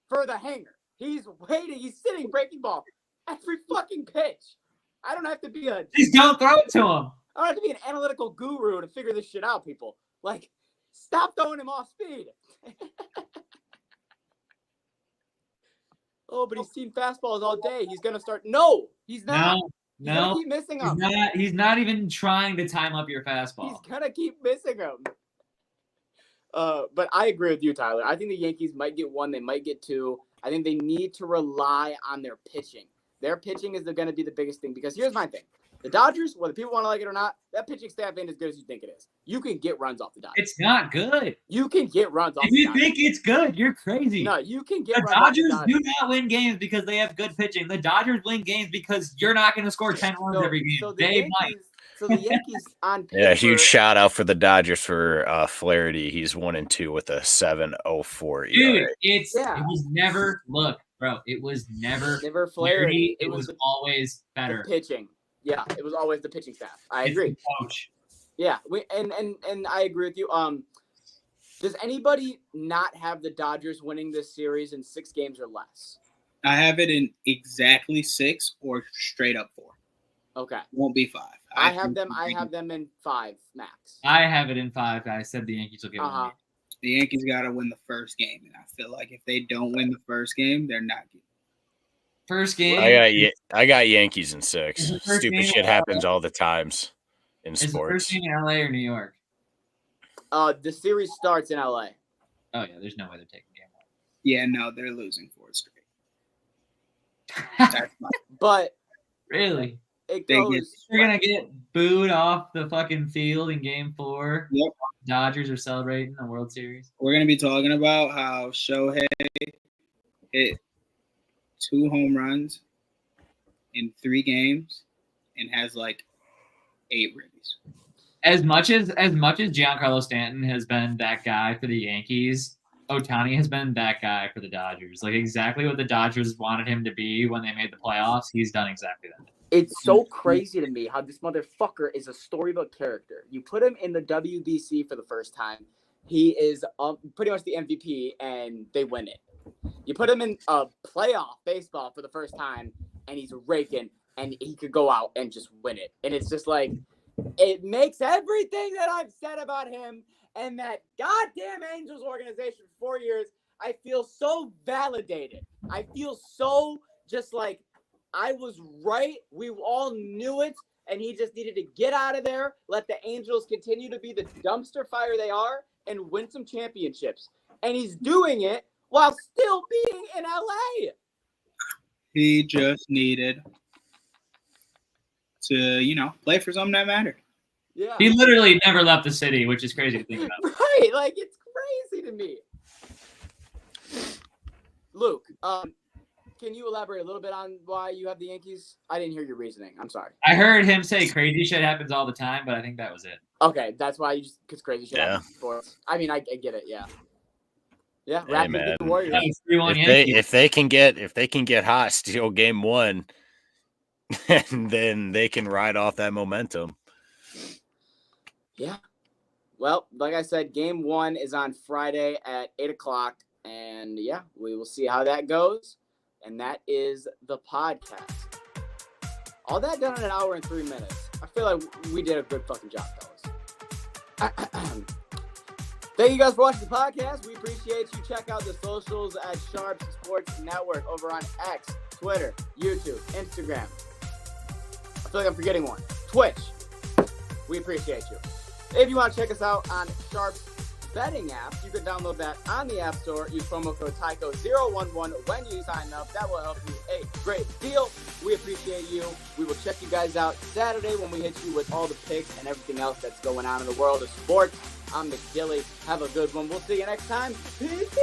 for the hanger. He's waiting. He's sitting breaking ball every fucking pitch. I don't have to be Just don't throw it to him. I don't have to be an analytical guru to figure this shit out, people. Like, stop throwing him off speed. Oh, but he's seen fastballs all day. He's gonna start. No, he's not. He's gonna keep missing them. He's not even trying to time up your fastball. He's gonna keep missing them. But I agree with you, Tyler. I think the Yankees might get 1. They might get 2. I think they need to rely on their pitching. Their pitching is going to be the biggest thing because here's my thing. The Dodgers, whether people want to like it or not, that pitching staff ain't as good as you think it is. You can get runs off the Dodgers. It's not good. You can get runs off If the you Dodgers. think it's good, you're crazy. No, you can get The runs off the Dodgers Dodgers. do not win games because they have good pitching. The Dodgers win games because you're not going to score 10 runs every game. So the They might. Yankees on paper, Yeah, huge shout out for the Dodgers for Flaherty. He's 1-2 with a 7.04 Dude, ERA. it was never it was never Flaherty. It was always better. The pitching. Yeah, it was always the pitching staff. I It's agree. the coach. Yeah, and I agree with you. Does anybody not have the Dodgers winning this series in 6 games or less? I have it in exactly 6 or straight up 4. Okay. Won't be 5. I have them in 5 max. I have it in 5. I said the Yankees will get one. The Yankees got to win the first game, and I feel like if they don't win the first game, they're not good. First game. I got Yankees in 6. Is the first Stupid game shit happens all the times in Is the first sports. game in LA or New York? The series starts in LA. Oh, yeah. There's no way they're taking game Yeah, no, they're losing 4 straight. 1. That's my, But Really? it They goes. get- You're going to get booed off the fucking field in game 4. Yep. Dodgers are celebrating the World Series. we're going to be talking about how Shohei hit 2 home runs in 3 games and has like 8 ribbies. As much as Giancarlo Stanton has been that guy for the Yankees, Ohtani has been that guy for the Dodgers. Like exactly what the Dodgers wanted him to be when they made the playoffs. He's done exactly that. It's so crazy to me how this motherfucker is a storybook character. You put him in the WBC for the first time. He is pretty much the MVP, and they win it. You put him in a playoff baseball for the first time, and he's raking, and he could go out and just win it. And it's just like, it makes everything that I've said about him and that goddamn Angels organization for 4 years, I feel so validated. I feel so just like, I was right. We all knew it. And he just needed to get out of there, let the Angels continue to be the dumpster fire they are, and win some championships. And he's doing it while still being in LA. He just needed to, play for something that mattered. Yeah. He literally never left the city, which is crazy to think about. Right. Like, it's crazy to me. Luke, can you elaborate a little bit on why you have the Yankees? I didn't hear your reasoning. I'm sorry. I heard him say crazy shit happens all the time, but I think that was it. Okay, that's why because crazy shit Yeah. happens in sports. I mean, I get it. Yeah. Yeah. Hey, Raptors man. beat the Warriors. That was 3-1 If Yankees. they can get hot, steal game 1, and then they can ride off that momentum. Yeah. Well, like I said, game 1 is on Friday at 8:00, and yeah, we will see how that goes. And that is the podcast. All that done in an hour and 3 minutes. I feel like we did a good fucking job, fellas. Thank you guys for watching the podcast. We appreciate you. Check out the socials at Sharps Sports Network over on X, Twitter, YouTube, Instagram. I feel like I'm forgetting one. Twitch. We appreciate you. If you want to check us out on Sharps Betting app, you can download that on the App Store. Use promo code TYCO011 when you sign up. That will help you a great deal. We appreciate you. We will check you guys out Saturday when we hit you with all the picks and everything else that's going on in the world of sports. I'm McDilly. Have a good one. We'll see you next time. Peace.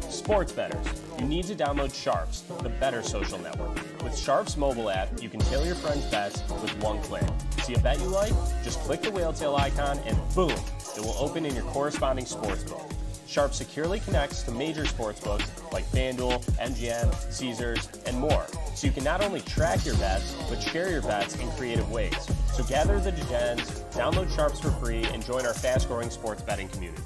Sports bettors, you need to download Sharps, the better social network. With Sharps mobile app, you can tailor your friends' bets with one click. See a bet you like? Just click the whale tail icon and boom, it will open in your corresponding sportsbook. Sharp securely connects to major sportsbooks like FanDuel, MGM, Caesars, and more. So you can not only track your bets, but share your bets in creative ways. So So gather the degens, download Sharps for free, and join our fast-growing sports betting community.